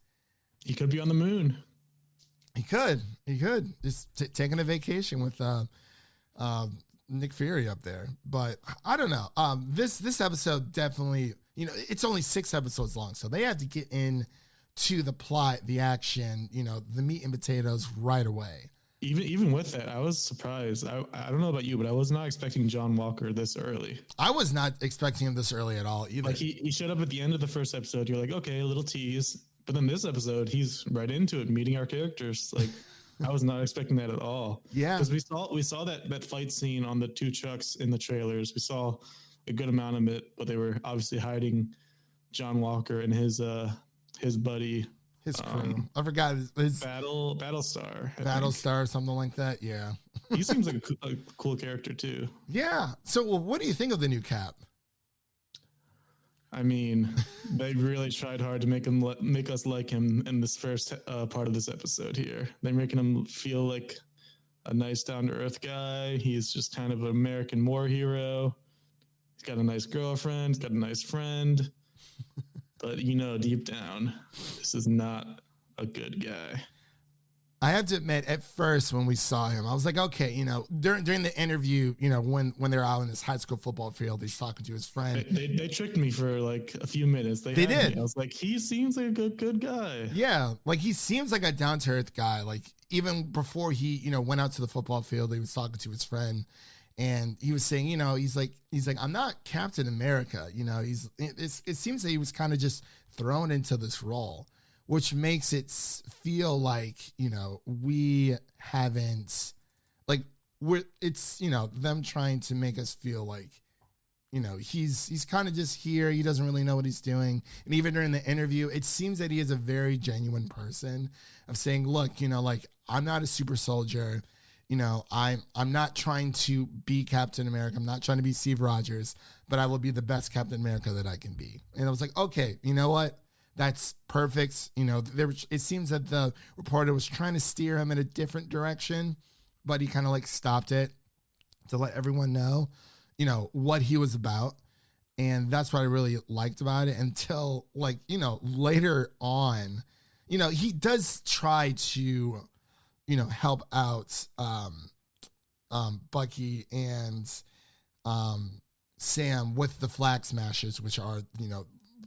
he could be on the moon. He could just taking a vacation with Nick Fury up there. But I don't know. This episode definitely, it's only 6 episodes long, so they had to get in to the plot, the action, the meat and potatoes right away. Even with that, I was surprised. I don't know about you, but I was not expecting John Walker this early. I was not expecting him this early at all either. Like he showed up at the end of the first episode. You're like, okay, a little tease. But then this episode, he's right into it, meeting our characters. Like, I was not expecting that at all. Yeah, because we saw that fight scene on the 2 trucks in the trailers. We saw a good amount of it, but they were obviously hiding John Walker and his buddy, his crew. I forgot his Battlestar. Battlestar, something like that. Yeah, he seems like a cool character too. Yeah. So, what do you think of the new Cap? I mean, they really tried hard to make us like him in this first part of this episode here. They're making him feel like a nice, down-to-earth guy. He's just kind of an American war hero. He's got a nice girlfriend. He's got a nice friend. But, deep down, this is not a good guy. I have to admit, at first when we saw him, I was like, okay, during the interview, when they're out in this high school football field, he's talking to his friend. They tricked me for like a few minutes. They did. I was like, he seems like a good guy. Yeah, like he seems like a down to earth guy. Like even before he, went out to the football field, he was talking to his friend, and he was saying, he's like, I'm not Captain America. It seems that he was kind of just thrown into this role, which makes it feel like, we haven't, like, it's, them trying to make us feel like, he's kind of just here. He doesn't really know what he's doing. And even during the interview, it seems that he is a very genuine person of saying, look, like, I'm not a super soldier. I'm not trying to be Captain America. I'm not trying to be Steve Rogers, but I will be the best Captain America that I can be. And I was like, okay, you know what? That's perfect. It seems that the reporter was trying to steer him in a different direction, but he kind of like stopped it to let everyone know, what he was about. And that's what I really liked about it until later on, he does try to, help out Bucky and Sam with the Flag Smashers, which are,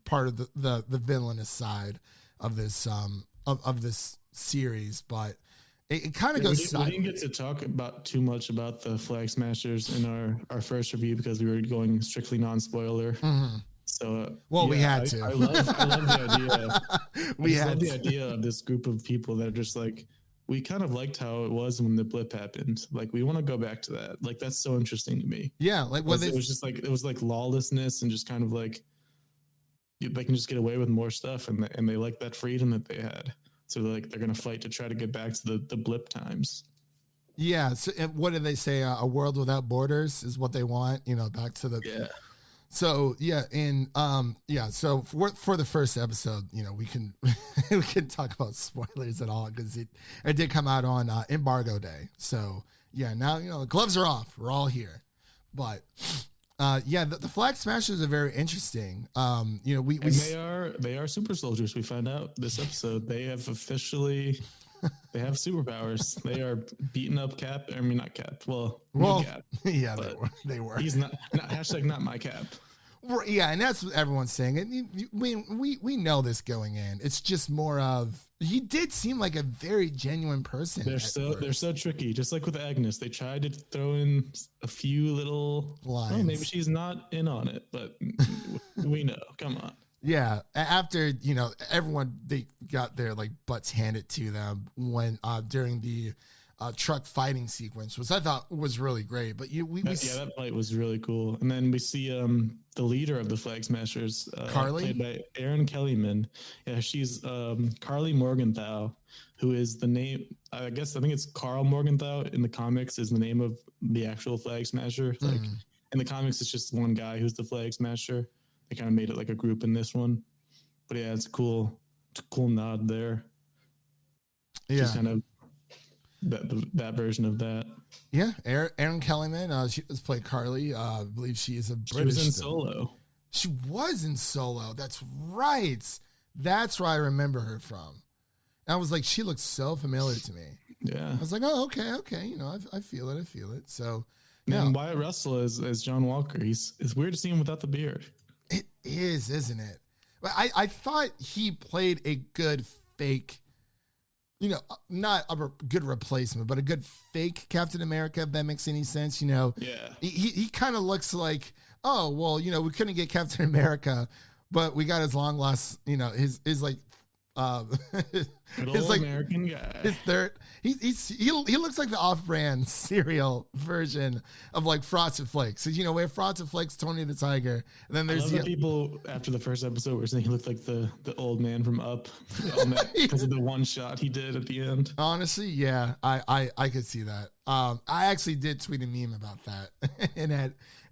part of the villainous side of this of this series, but it kind of goes. We didn't get to talk about too much about the Flag Smashers in our first review because we were going strictly non-spoiler. Mm-hmm. So we had to. I love the idea. Love the idea of this group of people that are just like, we kind of liked how it was when the blip happened. Like, we want to go back to that. Like, that's so interesting to me. Yeah, like it was just like, it was like lawlessness and just kind of like, they can just get away with more stuff, and they like that freedom that they had. So they're going to fight to try to get back to the blip times. Yeah. So what did they say? A world without borders is what they want. Back to the. Yeah. So yeah, and So for the first episode, we can we can talk about spoilers at all because it did come out on embargo day. So yeah, now the gloves are off. We're all here, but. The Flag Smashers are very interesting. They are super soldiers. We find out this episode they have officially they have superpowers. They are beating up Cap. I mean, not Cap. Well, Cap. Yeah, they were. He's not hashtag not my Cap. Yeah, and that's what everyone's saying. And we know this going in. It's just more of he did seem like a very genuine person. They're so tricky. Just like with Agnes, they tried to throw in a few little lines. Oh, maybe she's not in on it, but we know. Come on. Yeah, after everyone they got their like butts handed to them when during the truck fighting sequence, which I thought was really great. But that fight was really cool. And then we see the leader of the Flag Smashers, Carly, played by Erin Kellyman. Yeah, she's Carly Morgenthau, who is the name. I think it's Carl Morgenthau in the comics is the name of the actual Flag Smasher. Like in the comics, it's just one guy who's the Flag Smasher. They kind of made it like a group in this one. But yeah, it's a cool nod there. Yeah, just kind of. That version of that. Yeah, Erin Kellyman. She was played Carly. I believe she is a British. She was in Solo. She was in Solo. That's right. That's where I remember her from. And I was like, she looks so familiar to me. Yeah. I was like, oh, okay. I feel it. So, and Wyatt Russell as John Walker. It's weird to see him without the beard. It is, isn't it? But I thought he played a good fake. Not a good replacement, but a good fake Captain America, if that makes any sense. Yeah. He kind of looks like, oh, well, we couldn't get Captain America, but we got his long lost, his like, his like American guy. His third, he looks like the off-brand cereal version of like Frosted Flakes. So we have Frosted Flakes, Tony the Tiger, and then there's people after the first episode were saying he looked like the old man from Up because of the one shot he did at the end. Honestly, yeah, I could see that. I actually did tweet a meme about that, and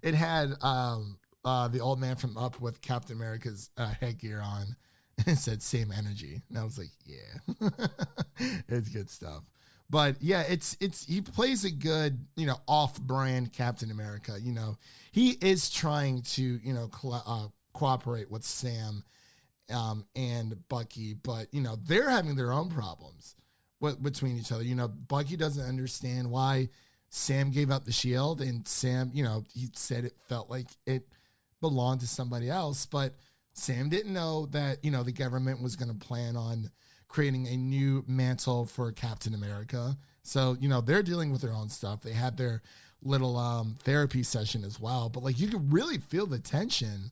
it had the old man from Up with Captain America's headgear on. And said same energy, and I was like, yeah, it's good stuff. But yeah, it's he plays a good off-brand Captain America. He is trying to cooperate with Sam and Bucky, but they're having their own problems between each other. Bucky doesn't understand why Sam gave up the shield, and Sam, he said it felt like it belonged to somebody else, but Sam didn't know that, the government was going to plan on creating a new mantle for Captain America. So, they're dealing with their own stuff. They had their little therapy session as well. But, like, you could really feel the tension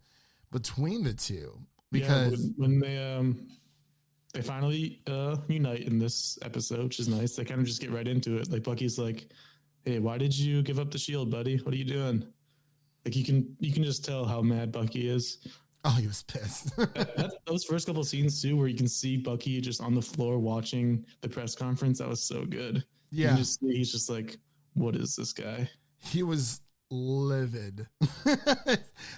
between the two. Because when they finally unite in this episode, which is nice, they kind of just get right into it. Like, Bucky's like, hey, why did you give up the shield, buddy? What are you doing? Like, you can just tell how mad Bucky is. Oh, he was pissed. Those first couple scenes too, where you can see Bucky just on the floor watching the press conference. That was so good. Yeah, he's just like, "What is this guy?" He was livid.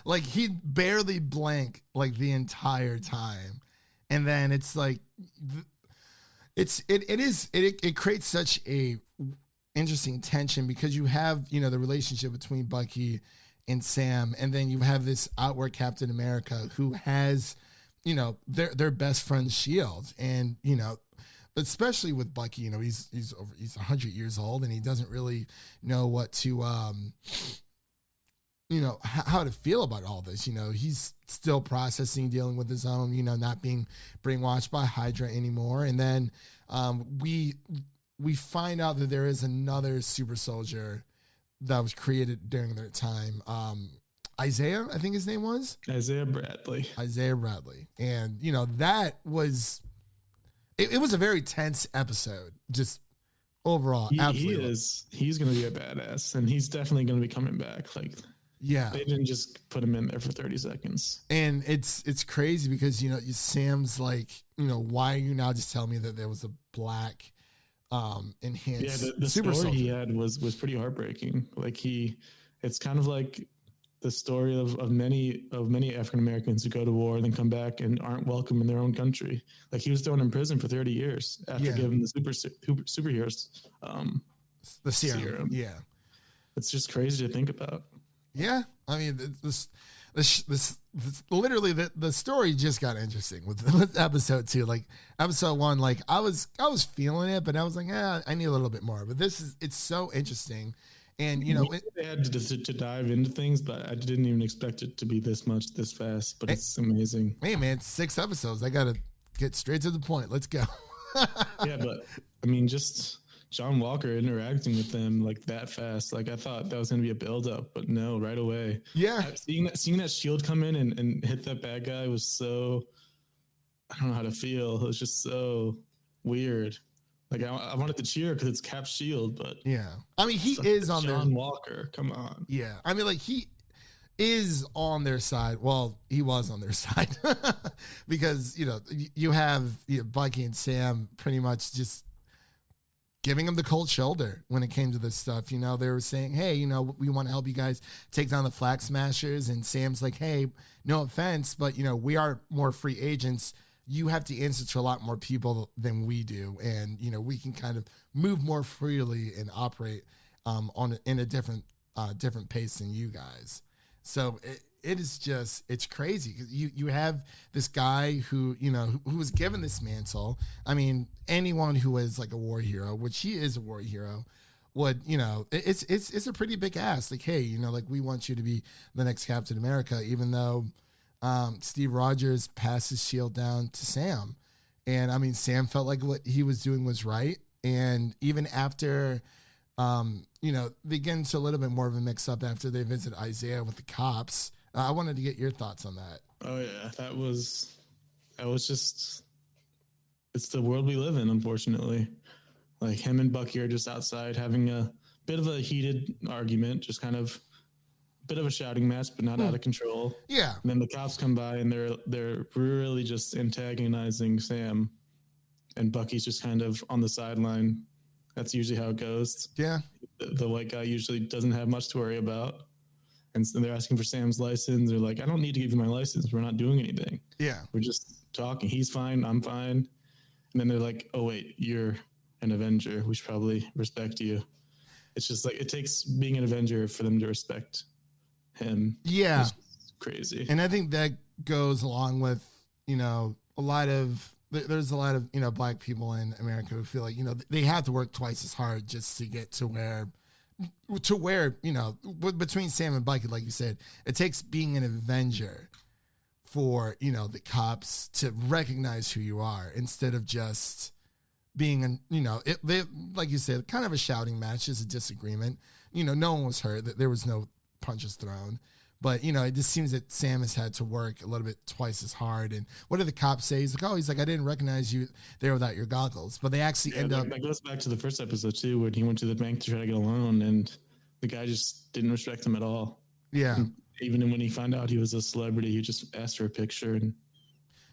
Like he barely blinked like the entire time, and then it's like, it creates such a interesting tension because you have the relationship between Bucky and Sam, and then you have this outward Captain America who has, their best friend's shield, and especially with Bucky, he's 100 years old, and he doesn't really know what to, how to feel about all this. He's still processing, dealing with his own, not being brainwashed by Hydra anymore, and then we find out that there is another super soldier that was created during their time. Isaiah, I think his name was Isaiah Bradley. And that was it was a very tense episode, just overall. Absolutely. He's gonna be a badass, and he's definitely gonna be coming back. Like, yeah, they didn't just put him in there for 30 seconds. And it's crazy because Sam's like, why are you now just telling me that there was a black enhanced the super story soldier. he had was pretty heartbreaking. Like it's kind of like the story of many African Americans who go to war and then come back and aren't welcome in their own country. Like he was thrown in prison for 30 years after giving the superheroes The serum. Yeah. It's just crazy to think about. Yeah. I mean, this literally the story just got interesting with episode 2. Like episode 1, like I was feeling it, but I was like, I need a little bit more. But it's so interesting. And they had to dive into things, but I didn't even expect it to be this much this fast. But it's amazing. Hey man, 6 episodes. I gotta get straight to the point. Let's go. Yeah, but I mean, just John Walker interacting with them like that fast. Like I thought that was gonna be a build up, but no, right away. Yeah, seeing that shield come in and hit that bad guy was so, I don't know how to feel. It was just so weird. Like I wanted to cheer because it's Cap's shield, but yeah, I mean he is on their John Walker. Come on. Yeah, I mean like he is on their side. Well, he was on their side because you have Bucky and Sam pretty much just giving him the cold shoulder when it came to this stuff. They were saying, hey, we want to help you guys take down the Flag Smashers, and Sam's like, hey, no offense, but we are more free agents. You have to answer to a lot more people than we do. And, we can kind of move more freely and operate in a different pace than you guys. So it is just, it's crazy because you have this guy who was given this mantle. I mean, anyone who is like a war hero, which he is a war hero, would, it's a pretty big ask. Like, hey, like we want you to be the next Captain America, even though Steve Rogers passed his shield down to Sam. And I mean, Sam felt like what he was doing was right. And even after, they get into a little bit more of a mix up after they visit Isaiah with the cops. I wanted to get your thoughts on that. Oh yeah. That was just, it's the world we live in, unfortunately. Like him and Bucky are just outside having a bit of a heated argument, just kind of bit of a shouting match, but not out of control. Yeah. And then the cops come by and they're really just antagonizing Sam, and Bucky's just kind of on the sideline. That's usually how it goes. Yeah. The white guy usually doesn't have much to worry about. And so they're asking for Sam's license. They're like, I don't need to give you my license. We're not doing anything. Yeah. We're just talking. He's fine. I'm fine. And then they're like, oh, wait, you're an Avenger. We should probably respect you. It's just like, it takes being an Avenger for them to respect him. Yeah. It's crazy. And I think that goes along with, there's a lot of, black people in America who feel like, they have to work twice as hard just to get to where, between Sam and Bucky, like you said, it takes being an Avenger for, the cops to recognize who you are instead of just being, like you said, kind of a shouting match, just a disagreement. No one was hurt. There was no punches thrown. But, it just seems that Sam has had to work a little bit twice as hard. And what did the cop say? He's like, I didn't recognize you there without your goggles. But they actually end up... That goes back to the first episode, too, when he went to the bank to try to get a loan, and the guy just didn't respect him at all. Yeah. And even when he found out he was a celebrity, he just asked for a picture and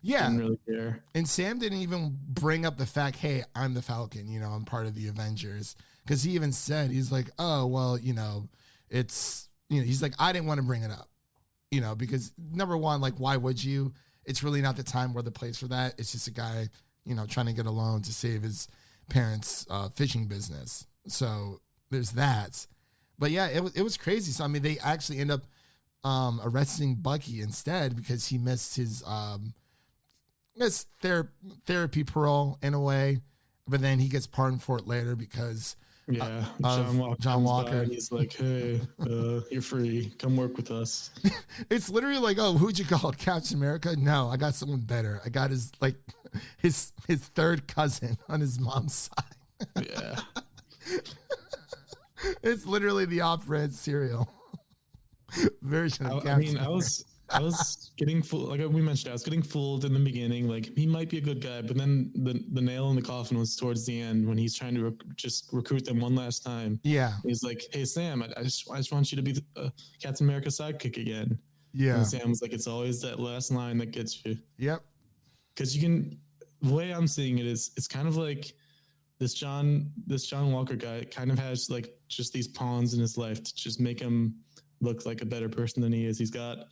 didn't really care. And Sam didn't even bring up the fact, hey, I'm the Falcon, I'm part of the Avengers. Because he even said, he's like, oh, well, it's... he's like, I didn't want to bring it up, because number one, like, why would you? It's really not the time or the place for that. It's just a guy, trying to get a loan to save his parents' fishing business. So there's that. But yeah, it was crazy. So, I mean, they actually end up arresting Bucky instead because he missed his therapy parole in a way. But then he gets pardoned for it later because... Yeah, John Walker. He's like, hey, you're free. Come work with us. It's literally like, oh, who'd you call? Captain America? No, I got someone better. I got his third cousin on his mom's side. Yeah. It's literally the off-red cereal version of Captain America. I was getting fooled. Like we mentioned, I was getting fooled in the beginning. Like he might be a good guy, but then the nail in the coffin was towards the end when he's trying to just recruit them one last time. Yeah, he's like, "Hey Sam, I just want you to be Captain America's sidekick again." Yeah, and Sam was like, "It's always that last line that gets you." Yep. Because the way I'm seeing it is, it's kind of like this John Walker guy kind of has like just these pawns in his life to just make him look like a better person than he is. He's got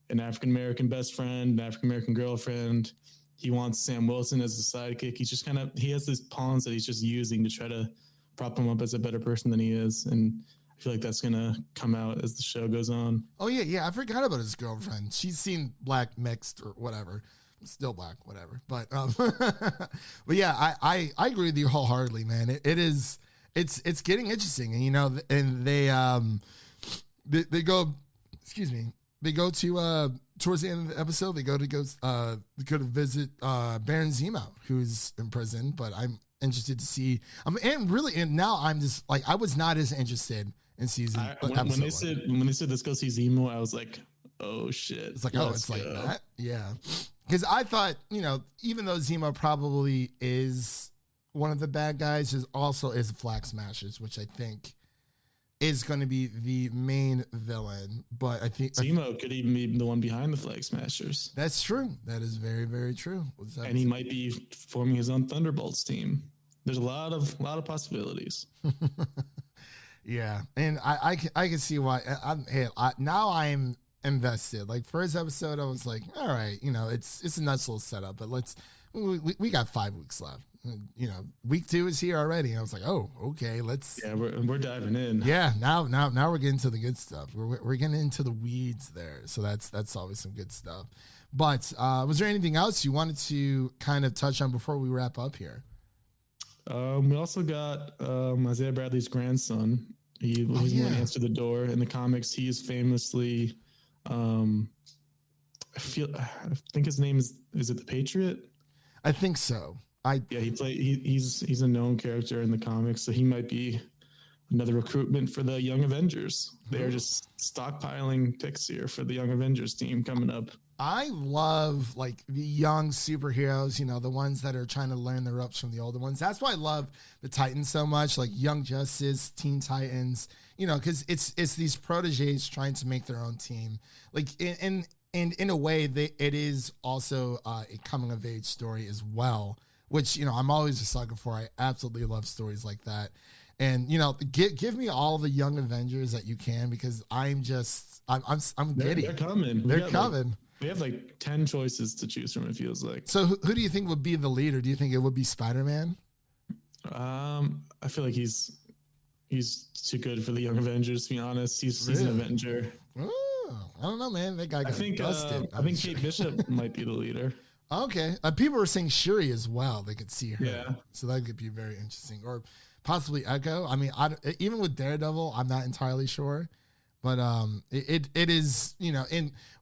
an African American best friend, an African American girlfriend. He wants Sam Wilson as a sidekick. He's just he has these pawns that he's just using to try to prop him up as a better person than he is. And I feel like that's going to come out as the show goes on. Oh, yeah. Yeah. I forgot about his girlfriend. She's seen black mixed or whatever. Still black, whatever. But but yeah, I agree with you wholeheartedly, man. It's getting interesting. And, you know, and they go, excuse me, they go to, towards the end of the episode, they go to visit Baron Zemo, who's in prison. But I'm interested to see. And now I'm just like, I was not as interested in season. When they said let's go see Zemo, I was like, oh shit! It's like, oh, it's like that, yeah. Because I thought, you know, even though Zemo probably is one of the bad guys, is also is Flag Smashers, which I think is going to be the main villain. But I think Zemo could even be the one behind the Flag Smashers. That's true. That is very, very true. And he might be forming his own Thunderbolts team. There's a lot of possibilities. Yeah, and I can see why. Now I'm invested. Like first episode, I was like, all right, you know, it's a nice little setup, but we got 5 weeks left. You know, week 2 is here already. And I was like, oh, okay, let's. Yeah, we're diving in. Yeah, now we're getting to the good stuff. We're getting into the weeds there, so that's always some good stuff. But was there anything else you wanted to kind of touch on before we wrap up here? We also got Isaiah Bradley's grandson. He's the one who answered the door. In the comics, he is famously, I think his name is it the Patriot? I think so. He's a known character in the comics, so he might be another recruitment for the Young Avengers. They're just stockpiling picks here for the Young Avengers team coming up. I love like the young superheroes, you know, the ones that are trying to learn the ropes from the older ones. That's why I love the Titans so much, like Young Justice, Teen Titans, you know, because it's these proteges trying to make their own team. Like in a way, it is also a coming of age story as well, which, you know, I'm always a sucker for. I absolutely love stories like that. And, you know, give me all the Young Avengers that you can, because I'm giddy. They're coming. They're coming. We have like 10 choices to choose from, it feels like. So who do you think would be the leader? Do you think it would be Spider-Man? I feel like he's too good for the Young Avengers, to be honest. He's an Avenger. Oh, I don't know, man. That guy got busted. I think Kate Bishop might be the leader. Okay. People were saying Shuri as well. They could see her. Yeah. So that could be very interesting. Or possibly Echo. I mean, even with Daredevil, I'm not entirely sure. But it is, you know,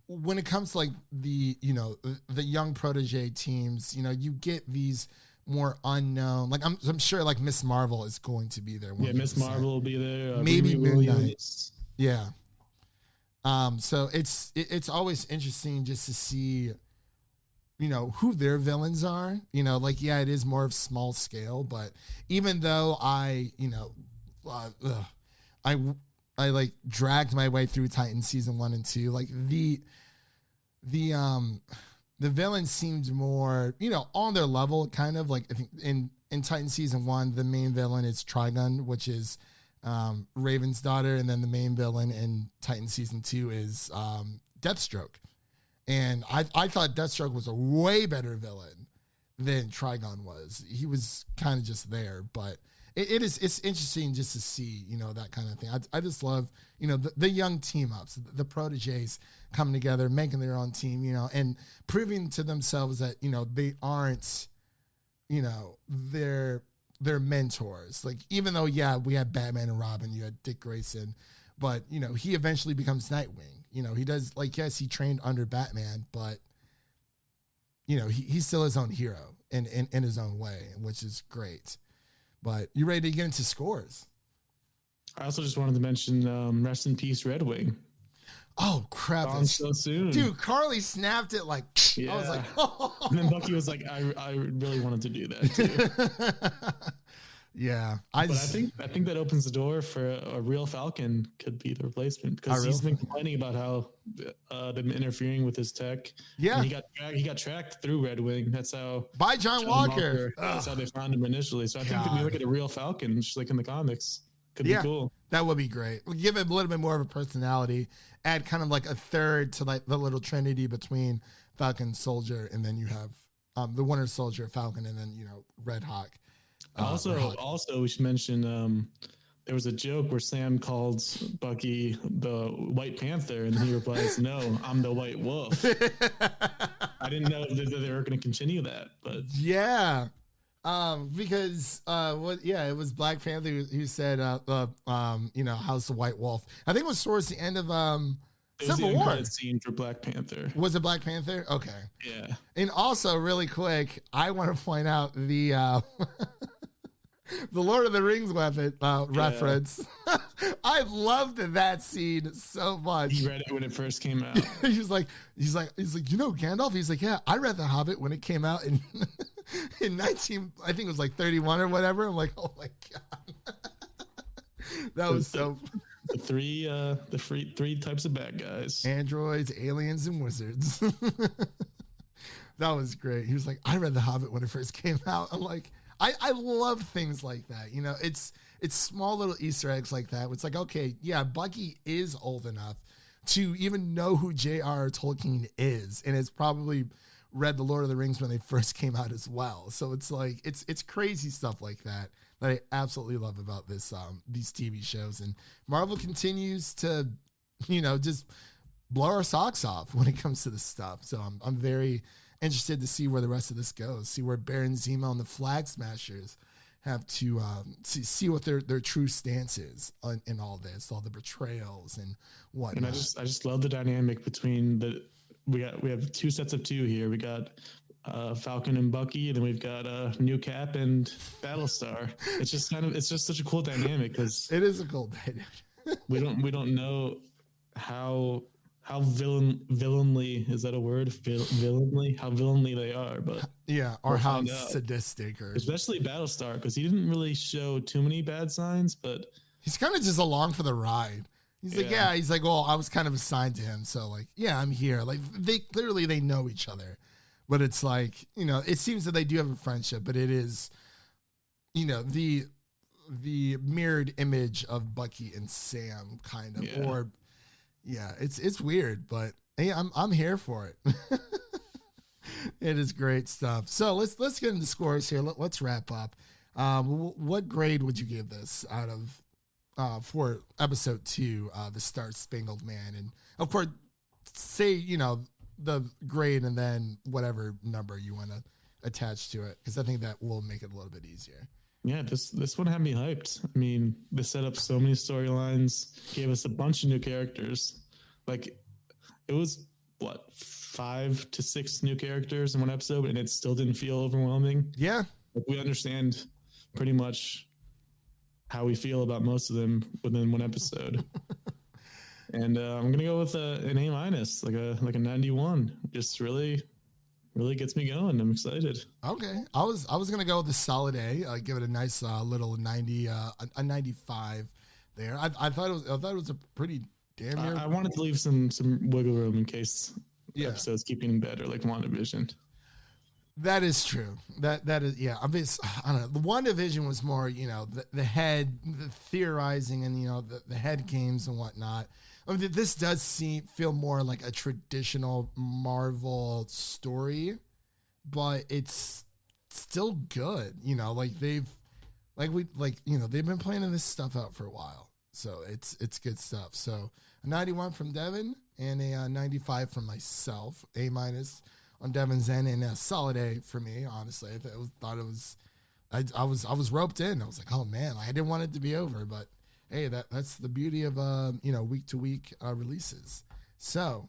when it comes to like the, you know, the young protege teams, you know, you get these more unknown, like I'm sure like Miss Marvel is going to be there. 100%. Yeah, Miss Marvel will be there. Maybe Midnight. Yeah. So it's always interesting just to see, you know, who their villains are. You know, like, yeah, it is more of small scale, but even though I like dragged my way through Titan season 1 and 2, like the villains seemed more, you know, on their level, kind of like. I think in Titan season 1, the main villain is Trigun, which is Raven's daughter, and then the main villain in Titan season 2 is Deathstroke. And I thought Deathstroke was a way better villain than Trigun was. He was kind of just there, but it's interesting just to see, you know, that kind of thing. I just love, you know, the young team ups, the proteges coming together, making their own team, you know, and proving to themselves that, you know, they aren't, you know, they're mentors. Like, even though, yeah, we had Batman and Robin, you had Dick Grayson, but, you know, he eventually becomes Nightwing. You know, he does, like, yes, he trained under Batman, but, you know, he's still his own hero in his own way, which is great. But you ready to get into scores? I also just wanted to mention rest in peace, Red Wing. Oh, crap. Gone so soon. Dude, Carly snapped it like, yeah. I was like, oh. And then Bucky was like, I really wanted to do that too. Yeah, I think that opens the door for a real Falcon could be the replacement, because he's been complaining about how them interfering with his tech. Yeah, and he got tracked through Red Wing. That's how by John Walker. That's how they found him initially. So I think if we look at a real Falcon, just like in the comics, could be cool. That would be great. We'll give it a little bit more of a personality. Add kind of like a third to like the little trinity between Falcon, Soldier, and then you have the Winter Soldier, Falcon, and then Red Hawk. Also, we should mention there was a joke where Sam called Bucky the White Panther, and he replies, "No, I'm the White Wolf." I didn't know that they were going to continue that, but yeah, because it was Black Panther who said, how's the White Wolf? I think it was towards the end of Civil War scene for Black Panther. Was it Black Panther? Okay, yeah. And also, really quick, I want to point out the the Lord of the Rings weapon reference. I loved that scene so much. He read it when it first came out. he's like, Gandalf. He's like, yeah, I read The Hobbit when it came out in 19, I think it was like 31 or whatever. I'm like, oh my god, that was so. The three types of bad guys: androids, aliens, and wizards. That was great. He was like, I read The Hobbit when it first came out. I'm like, I love things like that. It's small little Easter eggs like that. It's like, okay, yeah, Bucky is old enough to even know who J.R.R. Tolkien is, and has probably read The Lord of the Rings when they first came out as well. So it's like, it's crazy stuff like that I absolutely love about this these TV shows. And Marvel continues to, just blow our socks off when it comes to this stuff. So I'm very interested to see where the rest of this goes. See where Baron Zemo and the Flag Smashers have to see what their true stance is in all this, all the betrayals and whatnot. And I just love the dynamic between we have two sets of two here. We got Falcon and Bucky, and then we've got New Cap and Battlestar. It's just such a cool dynamic, because it is a cool dynamic. we don't know how villainly, is that a word? Villainly, how villainly they are, but yeah, or how sadistic, or especially Battlestar, because he didn't really show too many bad signs, but he's kind of just along for the ride. He's like, he's like, well, I was kind of assigned to him, so like, yeah, I'm here. Like they know each other, but it's like, it seems that they do have a friendship, but it is, the mirrored image of Bucky and Sam, kind of, or. Yeah, it's weird, but hey, I'm here for it. It is great stuff. So let's get into scores here. Let's wrap up. What grade would you give this out of for episode 2, the Star-Spangled Man? And of course, say the grade and then whatever number you want to attach to it, because I think that will make it a little bit easier. Yeah, this one had me hyped. I mean, they set up so many storylines, gave us a bunch of new characters. Like, it was, 5 to 6 new characters in one episode, and it still didn't feel overwhelming. Yeah. Like, we understand pretty much how we feel about most of them within one episode. And I'm going to go with an A-, like a 91. Just really gets me going. I'm excited. Okay. I was gonna go with a solid A. Give it a nice little 90, a 95 there. I thought it was a pretty damn near. I wanted to leave some wiggle room in case the episodes keep getting better, like WandaVision. That is true. That is, yeah. I mean, I don't know. The WandaVision was more, the head, the theorizing, and the head games and whatnot. I mean, this does feel more like a traditional Marvel story, but it's still good. They've been planning this stuff out for a while, so it's good stuff. So a 91 from Devin and a 95 from myself. A- on Devin's end, and a solid A for me. Honestly, I was roped in. I was like, oh man, I didn't want it to be over, but. Hey, that's the beauty of week to week releases. So,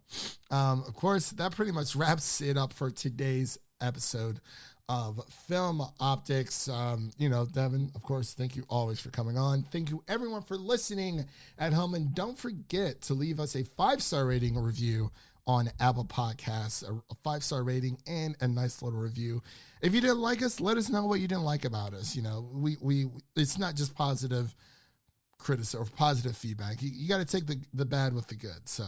of course, that pretty much wraps it up for today's episode of Film Optics. Devin, of course, thank you always for coming on. Thank you everyone for listening at home, and don't forget to leave us a 5-star rating or review on Apple Podcasts, a 5-star rating, and a nice little review. If you didn't like us, let us know what you didn't like about us. You know, we it's not just positive criticism or positive feedback. You got to take the bad with the good. So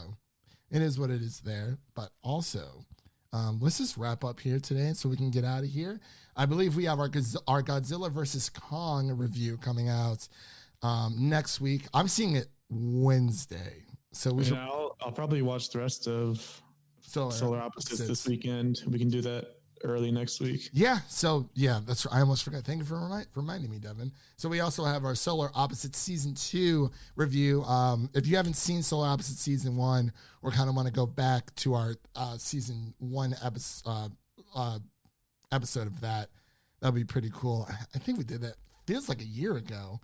it is what it is there. But also, let's just wrap up here today so we can get out of here. I believe we have our Godzilla versus Kong review coming out next week. I'm seeing it Wednesday. So we should. I'll probably watch the rest of Solar Opposites this weekend. We can do that early next week. Yeah. So yeah, that's I almost forgot. Thank you for reminding me, Devin. So we also have our Solar Opposites Season 2 review. If you haven't seen Solar Opposites Season 1 or kind of want to go back to our Season 1 episode of that would be pretty cool. I think we did that. Feels like a year ago,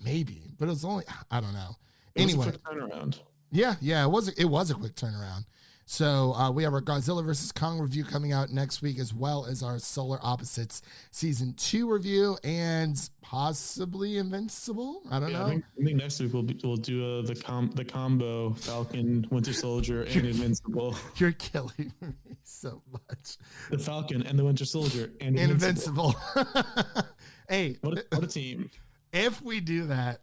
maybe, but it was only, I don't know. Anyway, it was a quick turnaround. Yeah, it was a quick turnaround. So we have our Godzilla versus Kong review coming out next week, as well as our Solar Opposites Season 2 review and possibly Invincible. I don't know. I think next week we'll do the combo Falcon, Winter Soldier, and Invincible. You're killing me so much. The Falcon and the Winter Soldier and Invincible. Hey, what a team! If we do that,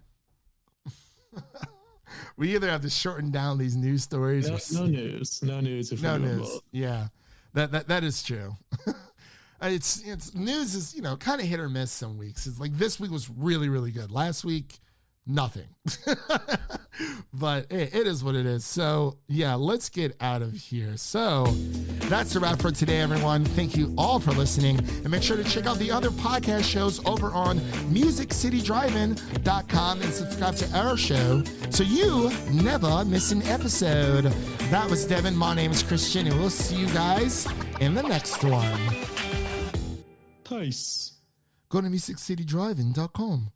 we either have to shorten down these news stories. No news. If no news. Both. Yeah, that is true. It's news is kind of hit or miss some weeks. It's like this week was really, really good. Last week, nothing. But it is what it is. So yeah, let's get out of here. So that's a wrap for today, everyone. Thank you all for listening, and make sure to check out the other podcast shows over on MusicCityDriving.com and subscribe to our show so you never miss an episode. That was Devin. My name is Christian, and we'll see you guys in the next one. Peace. Go to MusicCityDriving.com.